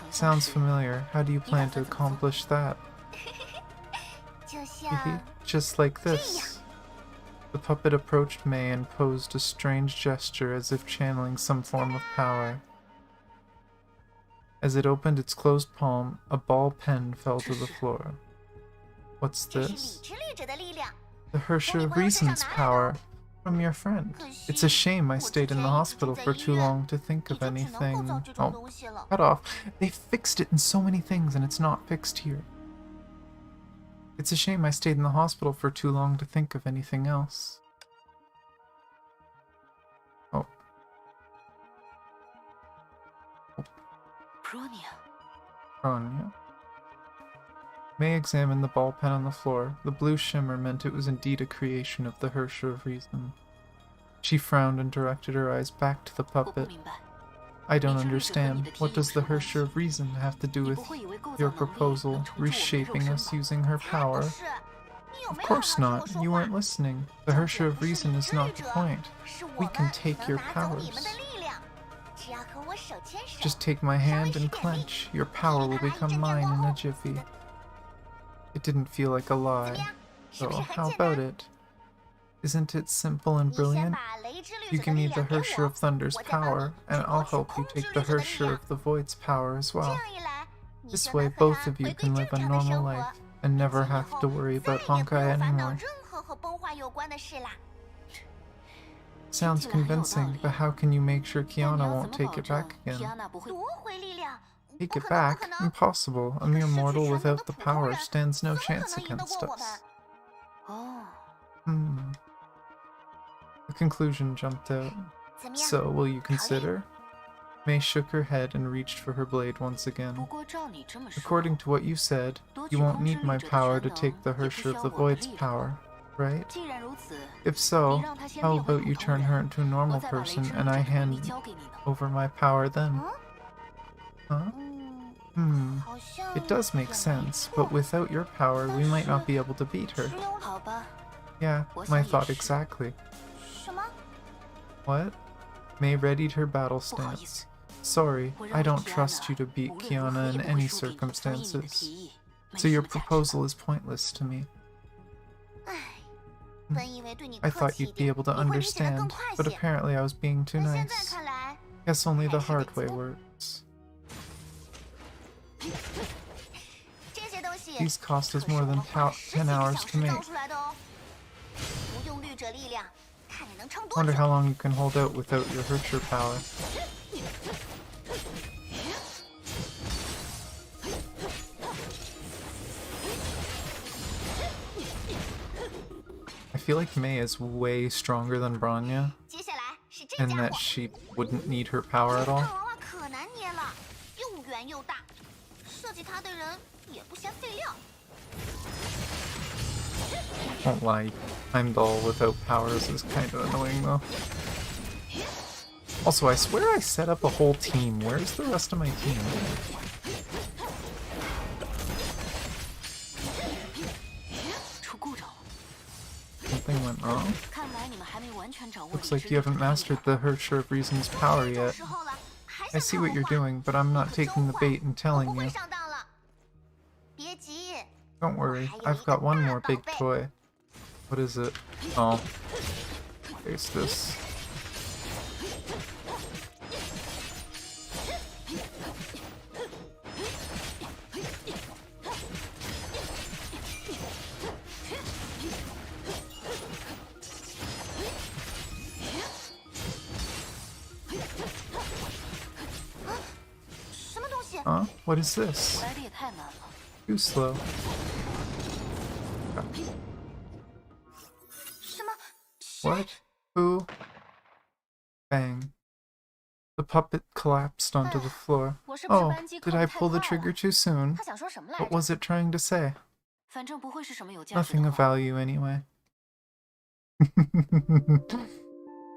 Sounds familiar. How do you plan to accomplish that? Just like this. The puppet approached Mei and posed a strange gesture as if channeling some form of power. As it opened its closed palm, a ball pen fell to the floor. What's this? The Herrscher of Reason's power. From your friend. It's a shame I stayed in the hospital for too long to think of anything. Oh, cut off. They fixed it in so many things and it's not fixed here. It's a shame I stayed in the hospital for too long to think of anything else. Oh. Bronya. Mei examined the ball pen on the floor. The blue shimmer meant it was indeed a creation of the Herrscher of Reason. She frowned and directed her eyes back to the puppet. I don't understand. What does the Herrscher of Reason have to do with your proposal, reshaping us using her power? Of course not. You weren't listening. The Herrscher of Reason is not the point. We can take your powers. Just take my hand and clench. Your power will become mine in a jiffy. It didn't feel like a lie. So, how about it? Isn't it simple and brilliant? You give me the Herrscher of Thunder's power, and I'll help you take the Herrscher of the Void's power as well. This way, both of you can live a normal life, and never have to worry about Honkai anymore. Sounds convincing, but how can you make sure Kiana won't take it back again? 娜不会 夺回力量， Take 不 it 可能，不 back? 可能。 Impossible. A mere 失去 mortal 全能 without 的 the 普通 power 人 stands no 怎么可 chance 能赢得 against 过我们？ us. 哦， Hmm. The conclusion jumped out. 怎么样？ So, will you consider? Mei shook her head and reached for her blade once 不 again. 过照你这么说， According to what you said, 夺 you 取 won't 空之 need my 律者的 power 全 to take 能 the 也不 Herrscher 需 of 要 the 我的 Void's 力量。 power, right? 既然如此， If 你 so, 让他先 how 变回 about 普 you 通 turn her 人， into a 我 normal 再把雷之 person 律 and 者 I 的能力 hand 交给你呢？ over my power then? 嗯 Huh? 嗯， Hmm. 好像 It does 也 make 没 sense, 错 but without your power, we might not be able to beat her. 只有好吧， Yeah, 我 my 想也 thought 是。 exactly. 什么？ What? Mei readied her battle 不好意思， stance. Sorry, 我认 I 为 don't 缇 trust you to 娜 beat 无论如何 Kiana 也 in 不会 any 输给你，所以你的 circumstances. 提议没 So 什 your 么价值吧 proposal is pointless to me. 唉，本以为对你 I 客 thought 气一 you'd be 点， able to 你会理解得更 understand, 快 but 些。 apparently I was being too 但现在 nice. 看来， Guess only the 还是 hard 得 way 做。 works. 这些东西 These cost 可 us 是 more 我 than 们花了十几 10个 hours 小 to 时造 make. 出来的哦。不用律者力量，看你能撑多 Wonder 久。 how long you can hold out without your Herrscher power. I feel like Mei is way stronger than Bronya, 接下来是这 and 家 that 伙， she wouldn't need her power at 看 all. 娃娃可难捏了，又圆又大，设计它的人也不嫌费料。 Won't lie, I'm dull without powers is kind of annoying though. Also, I swear I set up a whole team. Where's the rest of my team? 出故障了， Something went wrong? 看来你们还没完全掌握 Looks 理 like 智 you 力者 haven't 的力 mastered 量。 the Herrscher of Reason's power 这种 yet. 时候了，还 I 想 see 看 what 我 you're 画 doing, but I'm 我 not 可 taking 真 the 坏 bait and 我 telling 不会 you. 上当了。别急， Don't worry, 我还有 I've 一个 got one 大 more 宝 big 贝。 toy. What is it? Oh. There's this. Huh? What is this? 来的也太慢了， Too slow. 什么？ What? Who? Bang. The puppet collapsed onto the floor. 我是不是 Oh, 扳机扣 did 得 I 太 pull the 快了 trigger too soon? 他想说什么来 What 着？ was it trying to say? 反正不会是什么有价值 Nothing 的 of 话。 value anyway.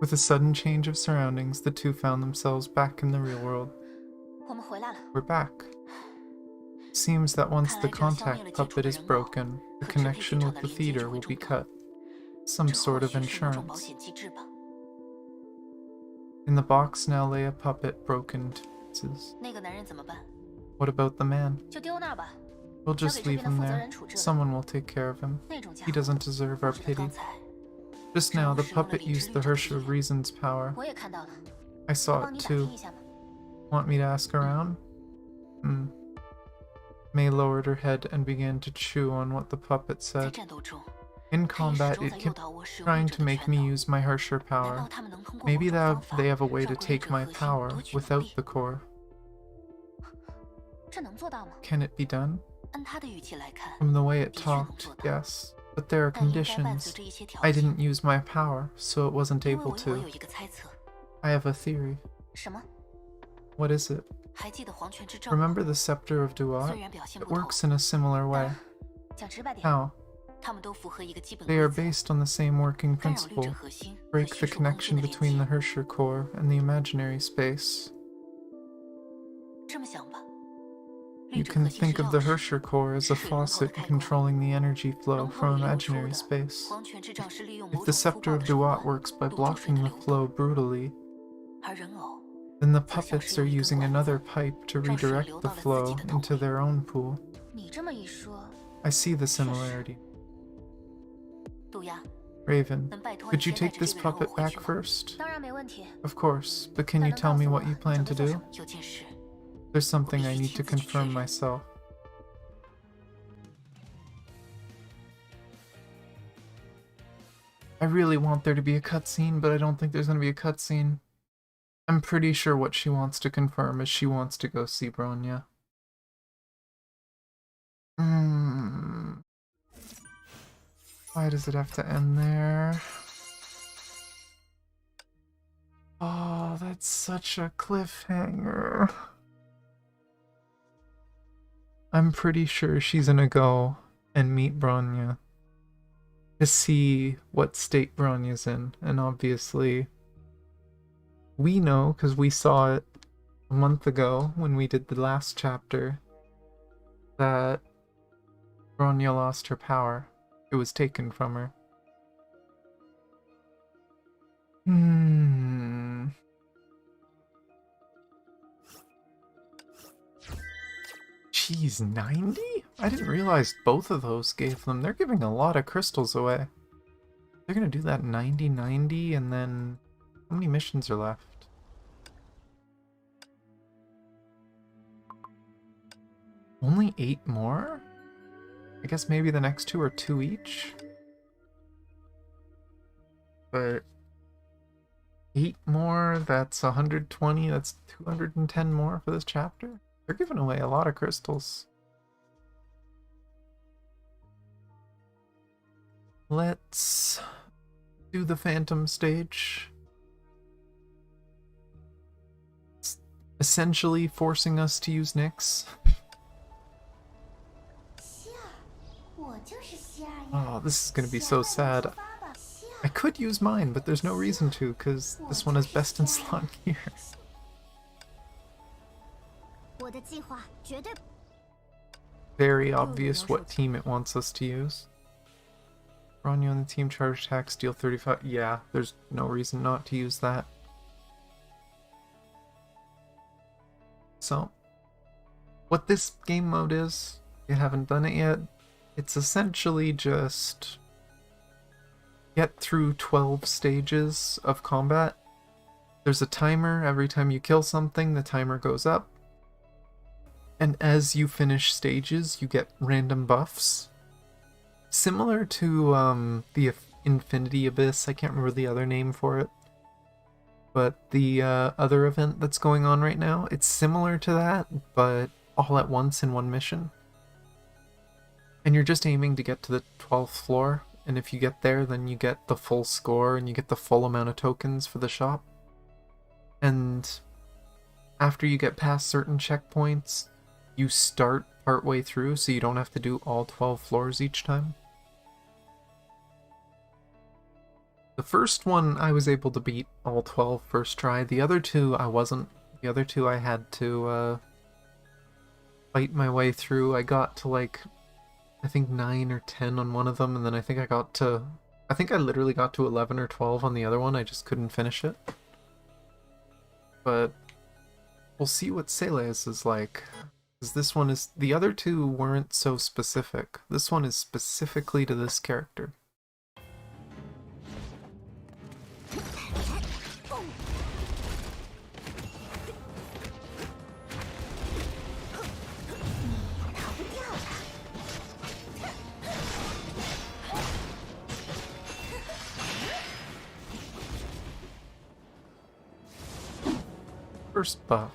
With a sudden change of surroundings, the two found themselves back in the real world. 我们回来了， We're back. Seems that once the 看来这消灭了 contact 基础 puppet 的 is 人偶， broken, the 可支配 connection 剧 with 场的 the 临界就 theater 会 will be 中断。 cut. Some 这 sort 或 of 许是某种保 insurance. 险机制吧。 In the box now lay a puppet broken to pieces. 那个男人怎么办？ What about the man? 就丢那儿吧。 We'll 交 just 给这 leave 边的 him 负责 there. 人处置。 Someone will take care of him. 那种家 He 伙， doesn't deserve our 我觉得 pity. 刚才 Just now, the puppet used the Herrscher of Reason's power. 我也看到了， I saw 帮 it 你打 too. 听一下吗？ Want me to ask around? Mei lowered her head and began to chew on what the puppet 在 said. 战斗中， In 他也始 combat, 终 it 在诱 kept 导我使用 trying 律 to 者的 make 全 me 能。 use my Herrscher 难 power. 道他们能通过某 Maybe 种 that 方法 they have a way 让 to 归律 take 者 my 核心 power 夺取能 without 力？ the core. 这能做到吗？ Can it be done? 按他的语气来看， From the way it 的确能 talked, 做到， yes. But there are 但应该伴 conditions. 随着一些条 I 件。 didn't use my power, so it wasn't 因为 able 我 to. 有一个猜测， I have a theory. 什么？ What is it? 还记得皇权之杖吗？ Remember the scepter of 虽 Duat? 然表现 It 不同， works in a similar way. 讲直白点， How? 他们都符合一个基本 They 规 are 则： based on the same working 干扰律者 principle. 核心和 Break 叙 the 述空间 connection 的连 between the 接。 Herrscher core and the imaginary space. 这么想吧， You 律者 can 核心是 think of the 钥匙， Herrscher core as a 是水龙头的 faucet 开关。 controlling the energy flow 龙头 from 里流出 imaginary 的 space. 皇权之杖是利用 If 某 the 种粗 scepter 暴 of 的手 Duat 段 works by 堵住水 blocking 的 the 流动， flow brutally, 而人偶 then the 则像 puppets 是 are 用一根 using 管 another 子 pipe to 让水 redirect 流 the 到了自 flow 己的头 into 里。 their own pool. 你这么一说， I see the 确实。 similarity. 杜鸦， Raven, 能拜托你 could you 先带 take 着 this 这个人偶 puppet 回 back 去吗？ first? 当然没问题。 Of course, but can 但 you 能 tell 告 me 诉 what 我 you 你 plan 准 to 备做什 do? 么？有件事， There's something I必须 need to 亲自去确 confirm 认。 myself. I really want there to be a cutscene, but I don't think there's going to be a cutscene. I'm pretty sure what she wants to confirm is she wants to go see Bronya. Why does it have to end there? Oh, that's such a cliffhanger. I'm pretty sure she's gonna go and meet Bronya to see what state Bronya's in, and obviously we know because we saw it a month ago when we did the last chapter that Bronya lost her power. It was taken from her. Jeez, 90? I didn't realize both of those gave them. They're giving a lot of crystals away. They're gonna do that 90-90, and then how many missions are left? Only 8 more? I guess maybe the next 2 are 2 each? But 8 more, that's 120, that's 210 more for this chapter. They're giving away a lot of crystals. Let's do the Phantom stage. It's essentially forcing us to use Nyx. Oh, this is gonna be so sad. I could use mine, but there's no reason to, because this one is best in slot gear. Very obvious what team it wants us to use. Bronya and the team charge attacks deal 35. Yeah, there's no reason not to use that. So, what this game mode is, if you haven't done it yet, it's essentially just get through 12 stages of combat. There's a timer. Every time you kill something, the timer goes up. And as you finish stages, you get random buffs. Similar to the Infinity Abyss, I can't remember the other name for it. But the other event that's going on right now, it's similar to that, but all at once in one mission. And you're just aiming to get to the 12th floor, and if you get there, then you get the full score, and you get the full amount of tokens for the shop. And after you get past certain checkpoints, you start partway through, so you don't have to do all 12 floors each time. The first one I was able to beat all 12 first try. The other two I wasn't. The other two I had to fight my way through. I got to like, I think 9 or 10 on one of them, and then I think I literally got to 11 or 12 on the other one. I just couldn't finish it. But we'll see what Celeus is like. Because this one is, the other two weren't so specific. This one is specifically to this character. First buff.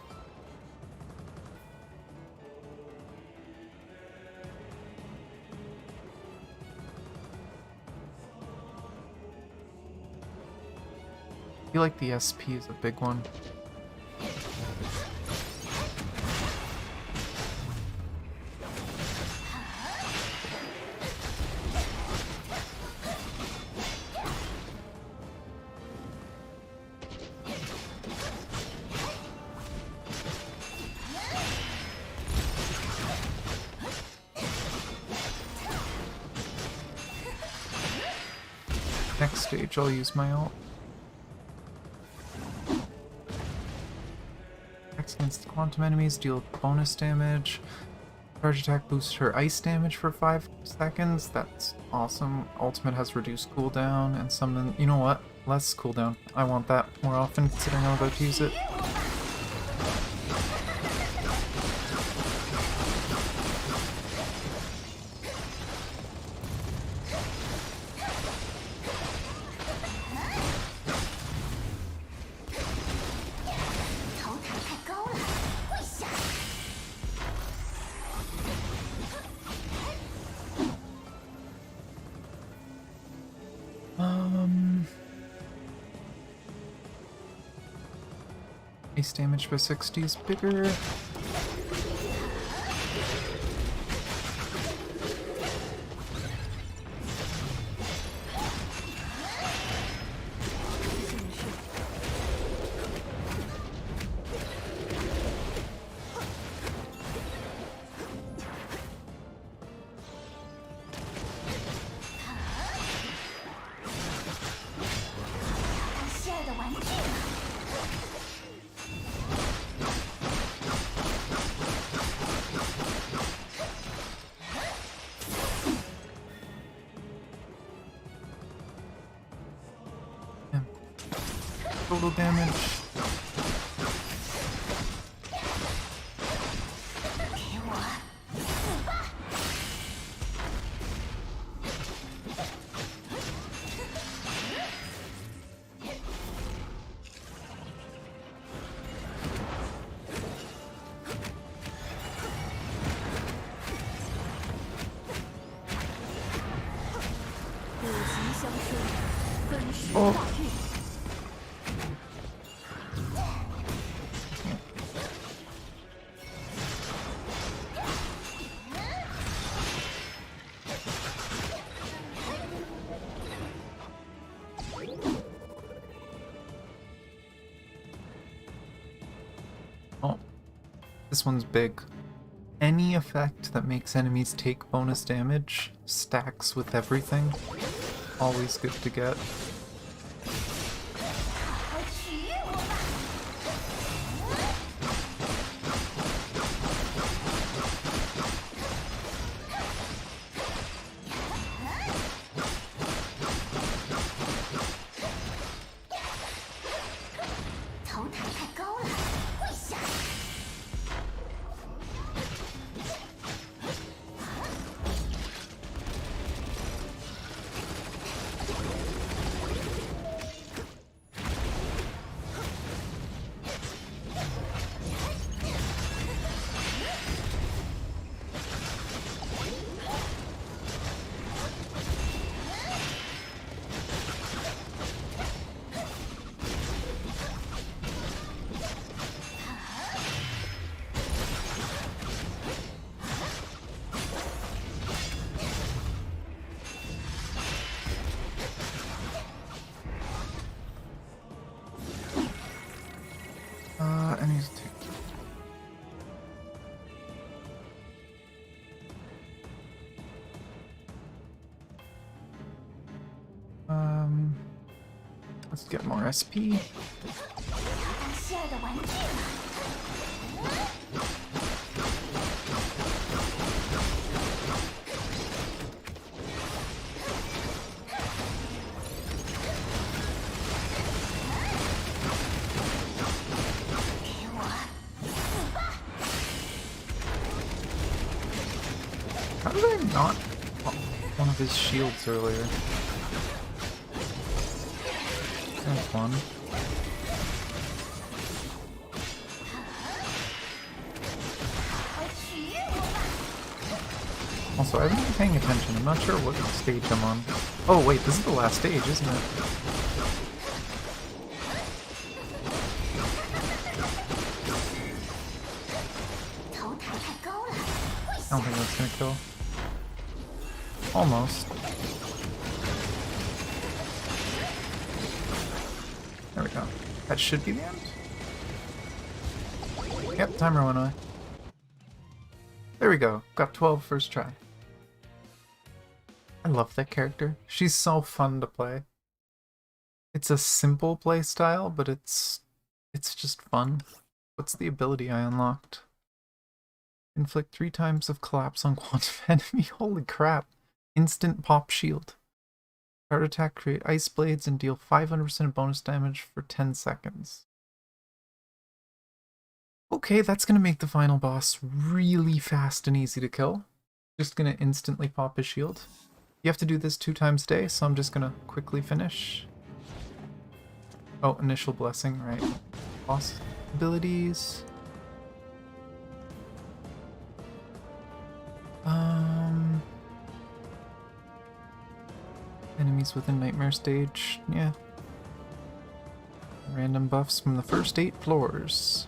I feel like the SP is a big one. Next stage, I'll use my ult. Attacks against quantum enemies deal bonus damage. Charge attack boosts her ice damage for 5 seconds. That's awesome. Ultimate has reduced cooldown and summon. You know what? Less cooldown. I want that more often, considering I'm about to use it. Base damage by 60 is bigger. Total damage. Oh. Oh, this one's big. Any effect that makes enemies take bonus damage stacks with everything. Always good to get. I need to take... let's get more SP. How did I not pop one of his shields earlier? That's fun. Also, I haven't been paying attention. I'm not sure what stage I'm on. Oh wait, this is the last stage, isn't it? I don't think that's gonna kill. Almost. There we go. That should be the end. Yep, timer went away. There we go. Got 12 first try. I love that character. She's so fun to play. It's a simple play style, but it's just fun. What's the ability I unlocked? Inflict 3 times of collapse on quantum enemy. Holy crap. Instant pop shield. Start attack, create ice blades, and deal 500% bonus damage for 10 seconds. Okay, that's gonna make the final boss really fast and easy to kill. Just gonna instantly pop his shield. You have to do this 2 times a day, so I'm just gonna quickly finish. Oh, initial blessing, right. Boss abilities. Enemies within Nightmare stage, yeah. Random buffs from the first 8 floors.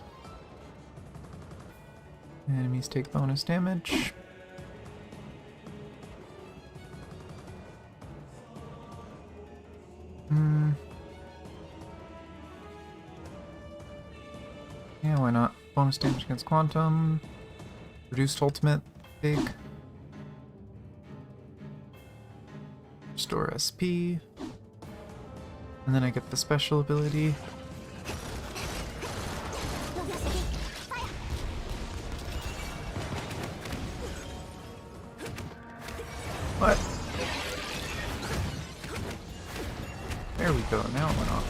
Enemies take bonus damage. Yeah, why not? Bonus damage against Quantum. Reduced ultimate. Big. Restore SP. And then I get the special ability. What? There we go, now it went off.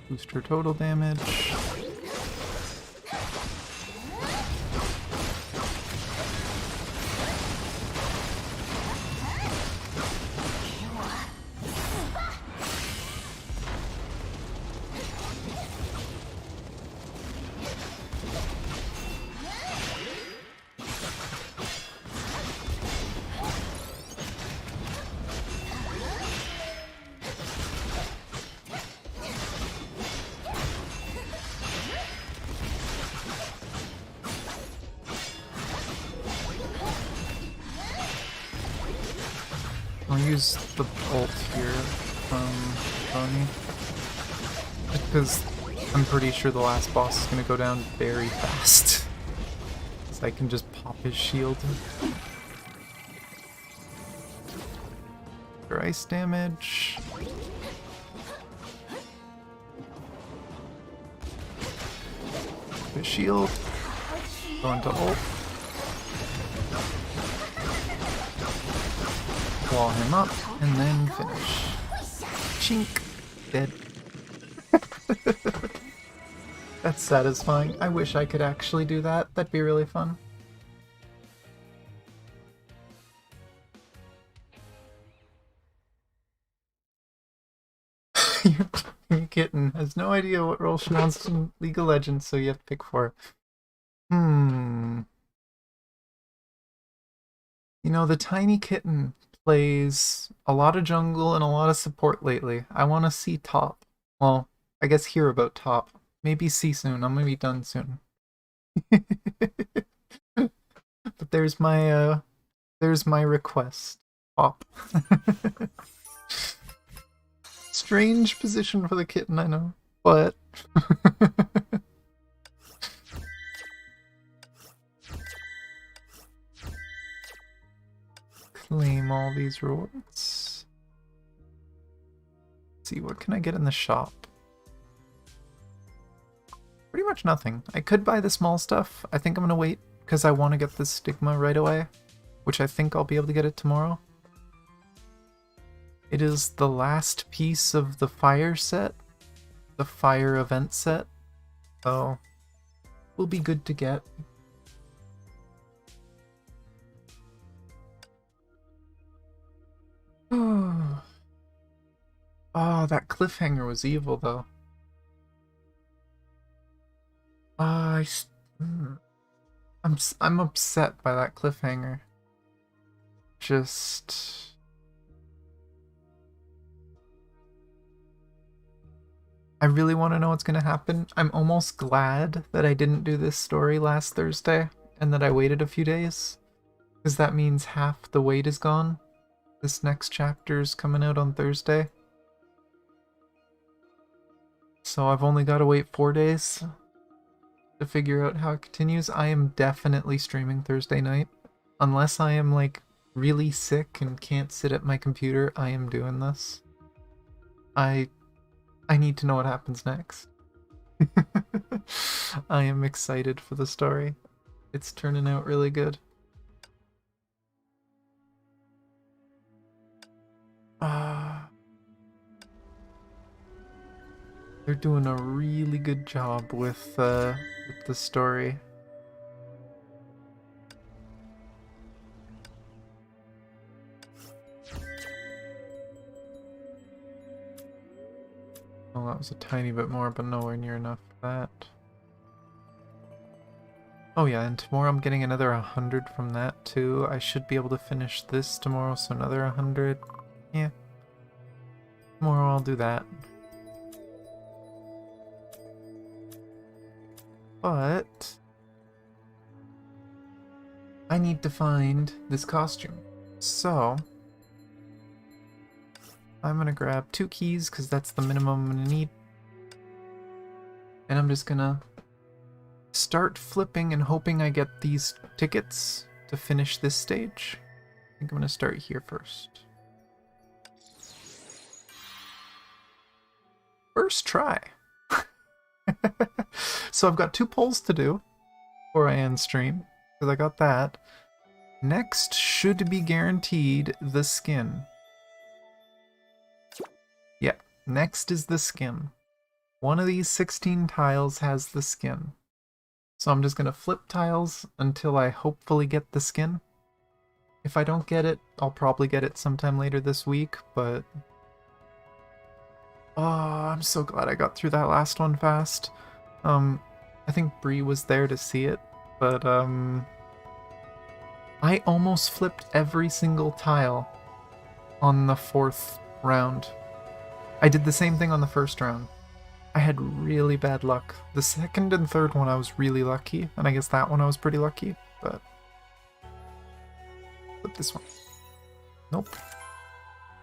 Boost her total damage. I'll use the ult here from Tony. Because I'm pretty sure the last boss is going to go down very fast. So I can just pop his shield. For ice damage. The shield. Go into ult. Wall him up, and then finish. Chink. Dead. That's satisfying. I wish I could actually do that. That'd be really fun. Your kitten has no idea what role she wants in League of Legends, so you have to pick 4. You know, the tiny kitten plays a lot of jungle and a lot of support lately. I want to see top. Well, I guess hear about top. Maybe see soon. I'm gonna be done soon. But there's my request. Top. Strange position for the kitten, I know, but claim all these rewards. Let's see, what can I get in the shop? Pretty much nothing. I could buy the small stuff. I think I'm gonna wait because I want to get the stigma right away, which I think I'll be able to get it tomorrow. It is the last piece of the fire set, the fire event set, so will be good to get. Oh, that cliffhanger was evil, though. I'm upset by that cliffhanger. Just I really want to know what's going to happen. I'm almost glad that I didn't do this story last Thursday and that I waited a few days, because that means half the wait is gone. This next chapter's coming out on Thursday. So I've only got to wait 4 days to figure out how it continues. I am definitely streaming Thursday night. Unless I am like really sick and can't sit at my computer, I am doing this. I need to know what happens next. I am excited for the story. It's turning out really good. They're doing a really good job with the story. Well, that was a tiny bit more, but nowhere near enough for that. Oh yeah, and tomorrow I'm getting another 100 from that too. I should be able to finish this tomorrow, so another 100. Yeah. Tomorrow I'll do that. But I need to find this costume. So I'm gonna grab 2 keys because that's the minimum I'm gonna need. And I'm just gonna start flipping and hoping I get these tickets to finish this stage. I think I'm gonna start here first. First try. So I've got 2 polls to do before I end stream, because I got that. Next should be guaranteed the skin. Yeah, next is the skin. One of these 16 tiles has the skin. So I'm just going to flip tiles until I hopefully get the skin. If I don't get it, I'll probably get it sometime later this week, but... Oh, I'm so glad I got through that last one fast. I think Bree was there to see it, but I almost flipped every single tile on the 4th round. I did the same thing on the 1st round. I had really bad luck. The 2nd and 3rd one I was really lucky, and I guess that one I was pretty lucky, but... Flip this one. Nope.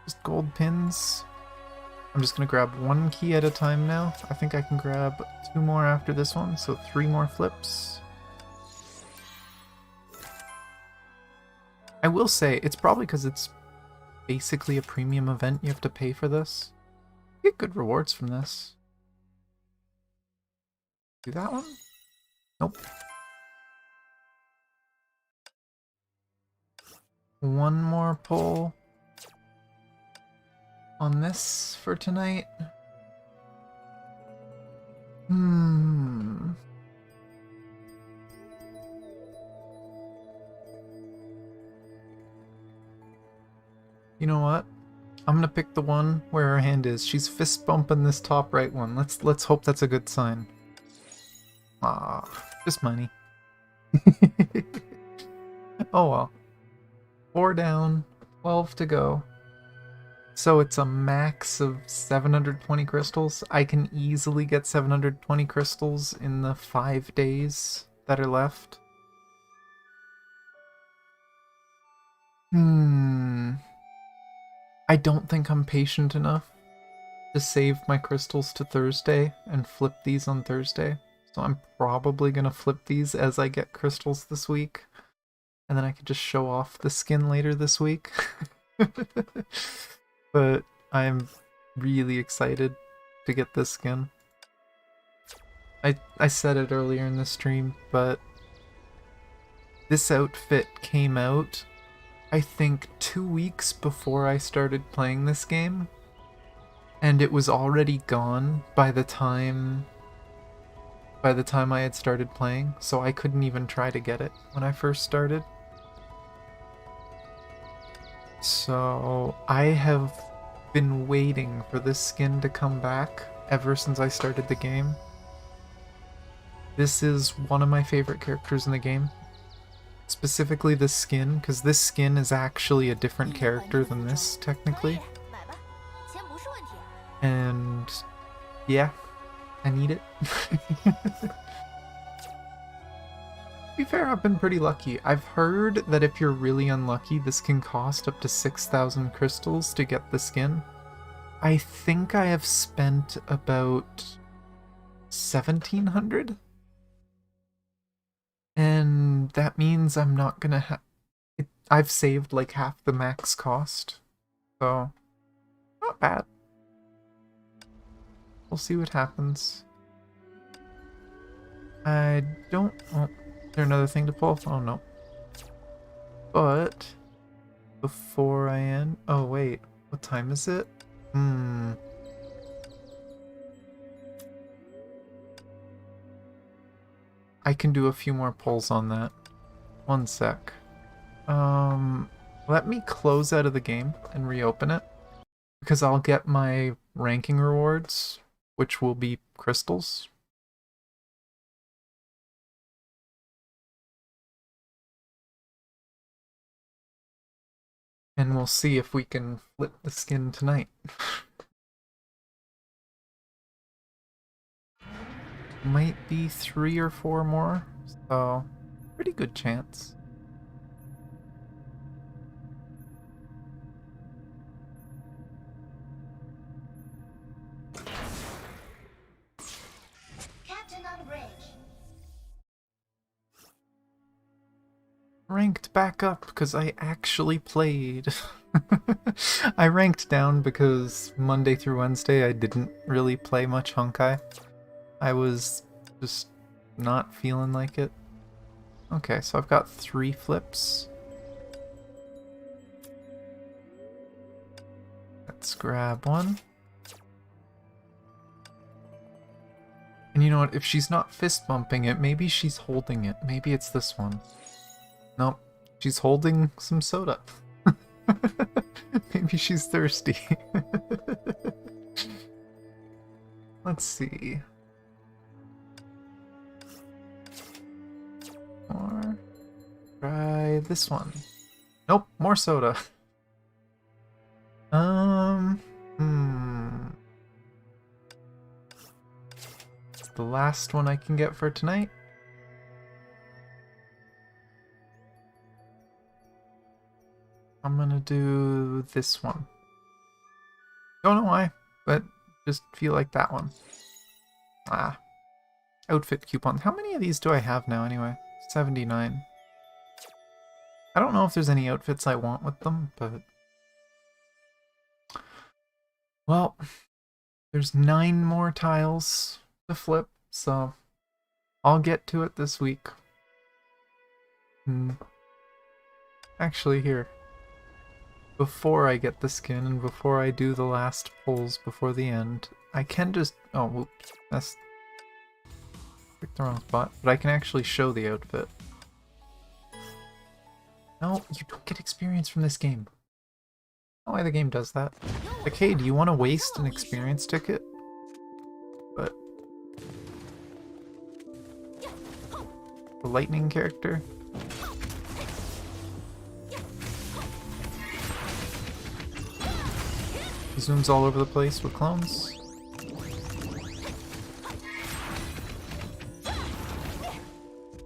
Just gold pins. I'm just gonna grab 1 key at a time now. I think I can grab 2 more after this one, so 3 more flips. I will say, it's probably because it's basically a premium event, you have to pay for this. You get good rewards from this. Do that one? Nope. 1 more pull on this for tonight. You know what? I'm gonna pick the one where her hand is. She's fist bumping this top right one. Let's hope that's a good sign. Ah, just money. Oh well. 4 down, 12 to go. So it's a max of 720 crystals. I can easily get 720 crystals in the 5 days that are left. I don't think I'm patient enough to save my crystals to Thursday and flip these on Thursday. So I'm probably gonna flip these as I get crystals this week. And then I could just show off the skin later this week. But I'm really excited to get this skin. I said it earlier in the stream, but this outfit came out, I think, 2 weeks before I started playing this game. And it was already gone by the time I had started playing, so I couldn't even try to get it when I first started. So I have been waiting for this skin to come back ever since I started the game. This is one of my favorite characters in the game. Specifically this skin, because this skin is actually a different character than this, technically. And yeah, I need it. To be fair, I've been pretty lucky. I've heard that if you're really unlucky, this can cost up to 6,000 crystals to get the skin. I think I have spent about 1,700. And that means I'm not gonna have... I've saved like half the max cost. So, not bad. We'll see what happens. I don't... Oh, is there another thing to pull? Oh, no. But, before I end... Oh, wait. What time is it? I can do a few more pulls on that. One sec. Let me close out of the game and reopen it, because I'll get my ranking rewards which will be crystals. And we'll see if we can flip the skin tonight. Might be 3 or 4 more, so pretty good chance. Captain on bridge. Ranked back up because I actually played. I ranked down because Monday through Wednesday I didn't really play much Honkai. I was just not feeling like it. Okay, so I've got 3 flips. Let's grab one. And you know what, if she's not fist bumping it, maybe she's holding it. Maybe it's this one. Nope, she's holding some soda. Maybe she's thirsty. Let's see. Or try this one. Nope, more soda. It's the last one I can get for tonight. I'm gonna do this one. Don't know why, but just feel like that one. Ah. Outfit coupons. How many of these do I have now anyway? 79. I don't know if there's any outfits I want with them, but... Well, there's 9 more tiles to flip, so I'll get to it this week. Actually, here. Before I get the skin and before I do the last pulls before the end, I can just... Oh, whoops. That's... Picked the wrong spot. But I can actually show the outfit. No, you don't get experience from this game. I don't know why the game does that. Like, hey, do you want to waste an experience ticket? But... The lightning character? He zooms all over the place with clones.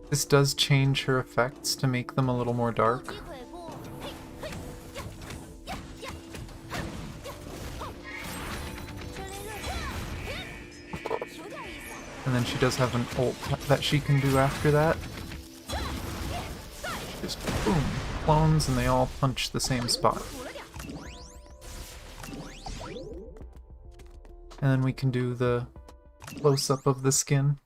This does change her effects to make them a little more dark. And then she does have an ult that she can do after that. Just boom, clones, and they all punch the same spot. And then we can do the close-up of the skin.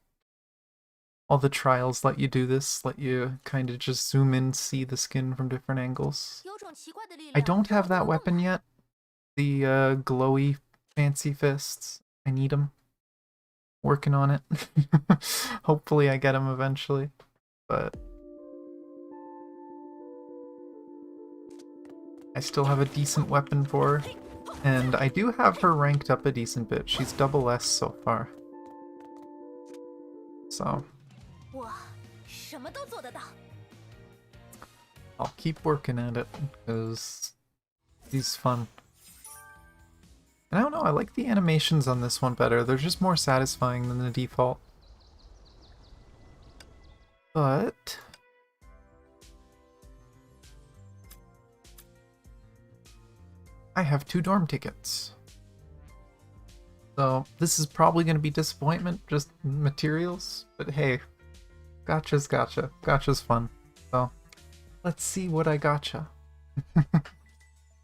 All the trials let you do this, let you kind of just zoom in, see the skin from different angles. I don't have that weapon yet. The glowy fancy fists. I need them. Working on it. Hopefully I get them eventually. But I still have a decent weapon for her. And I do have her ranked up a decent bit. She's double S so far. So I'll keep working at it because he's fun. And I don't know, I like the animations on this one better. They're just more satisfying than the default. But I have 2 dorm tickets. So this is probably going to be disappointment, just materials. But hey, gotcha's gotcha. Gotcha's fun. So let's see what I gotcha.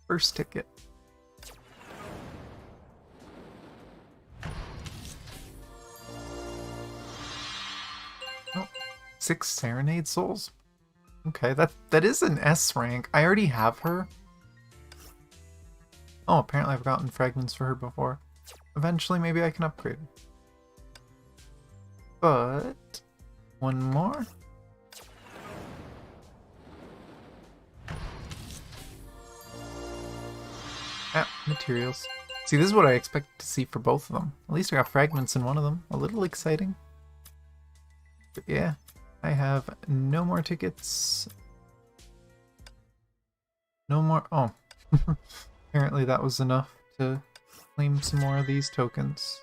First ticket. Oh, 6 Serenade Souls? Okay, that is an S rank. I already have her. Oh, apparently I've gotten fragments for her before. Eventually, maybe I can upgrade. But... one more. Ah, materials. See, this is what I expected to see for both of them. At least I got fragments in one of them. A little exciting. But yeah, I have no more tickets. No more... Oh. Apparently that was enough to claim some more of these tokens.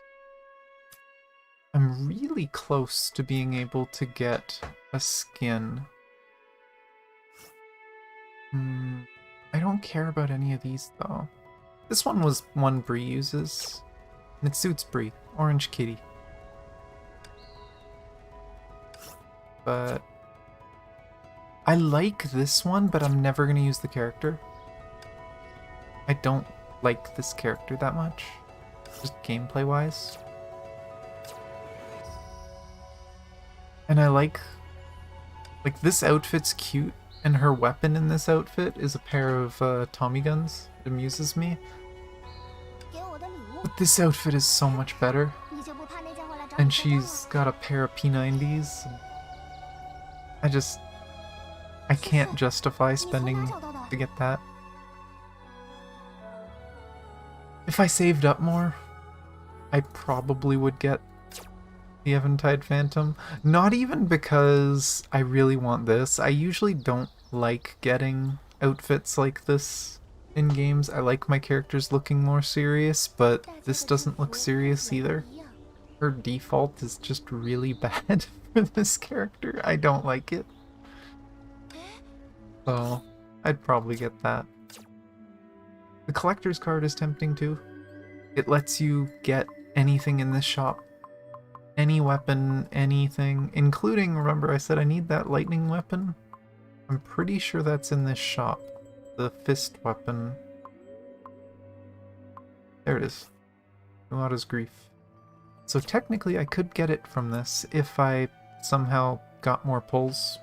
I'm really close to being able to get a skin. I don't care about any of these though. This one was one Bree uses, and it suits Bree. Orange Kitty. But I like this one, but I'm never gonna use the character. I don't like this character that much, just gameplay wise. And I like this outfit's cute, and her weapon in this outfit is a pair of Tommy guns. It amuses me. But this outfit is so much better. And she's got a pair of P90s. I can't justify spending to get that. If I saved up more, I probably would get the Eventide Phantom. Not even because I really want this. I usually don't like getting outfits like this in games. I like my characters looking more serious, but this doesn't look serious either. Her default is just really bad for this character. I don't like it. So, I'd probably get that. The collector's card is tempting too. It lets you get anything in this shop. Any weapon, anything, including, remember I said I need that lightning weapon? I'm pretty sure that's in this shop. The fist weapon. There it is. Nuada's Grief. So technically I could get it from this if I somehow got more pulls.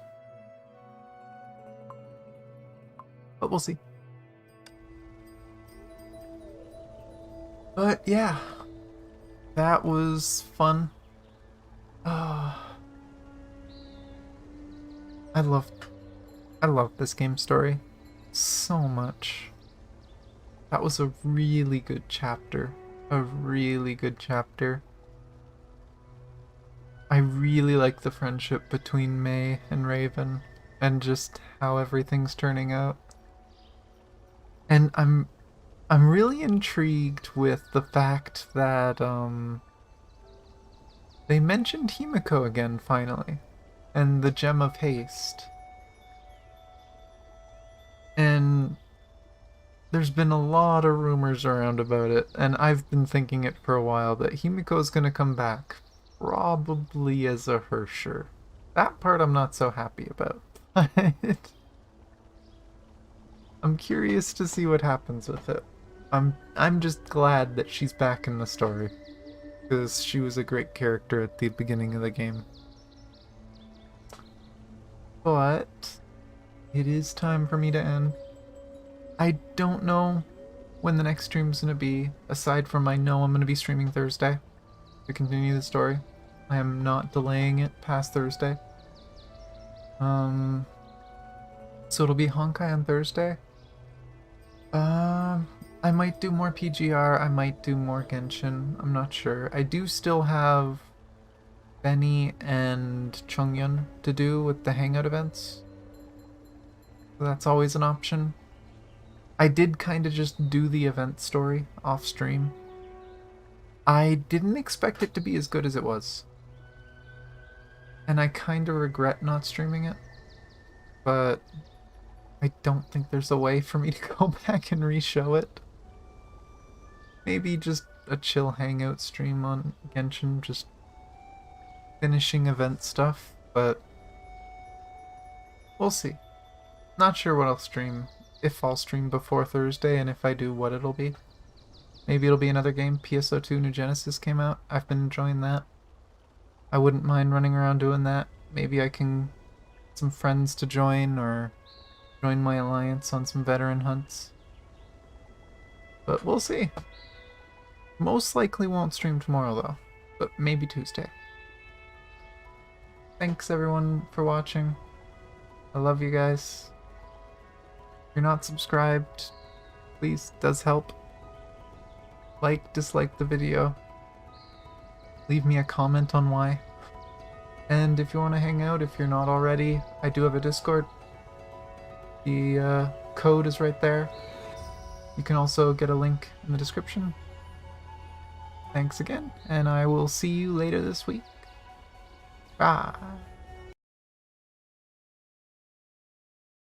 But we'll see. But yeah, that was fun. I love this game story so much. That was a really good chapter. A really good chapter. I really like the friendship between Mei and Raven and just how everything's turning out. And I'm really intrigued with the fact that they mentioned Himiko again finally, and the Gem of Haste. And there's been a lot of rumors around about it, and I've been thinking it for a while that Himiko's gonna come back, probably as a Herrscher. That part I'm not so happy about. I'm curious to see what happens with it. I'm just glad that she's back in the story, because she was a great character at the beginning of the game. But it is time for me to end. I don't know when the next stream's gonna be, aside from I know I'm gonna be streaming Thursday to continue the story. I am not delaying it past Thursday. So it'll be Honkai on Thursday. I might do more PGR, I might do more Genshin, I'm not sure. I do still have Benny and Chongyun to do with the Hangout events. So that's always an option. I did kind of just do the event story off stream. I didn't expect it to be as good as it was. And I kind of regret not streaming it. But I don't think there's a way for me to go back and re-show it. Maybe just a chill hangout stream on Genshin, just finishing event stuff, but we'll see. Not sure what I'll stream, if I'll stream before Thursday, and if I do, what it'll be. Maybe it'll be another game. PSO2 New Genesis came out. I've been enjoying that. I wouldn't mind running around doing that. Maybe I can get some friends to join, or join my alliance on some veteran hunts. But we'll see. Most likely won't stream tomorrow though, but maybe Tuesday. Thanks everyone for watching. I love you guys. If you're not subscribed, please, does help. Like, dislike the video. Leave me a comment on why. And if you want to hang out, if you're not already, I do have a Discord. The code is right there. You can also get a link in the description. Thanks again, and I will see you later this week. Bye.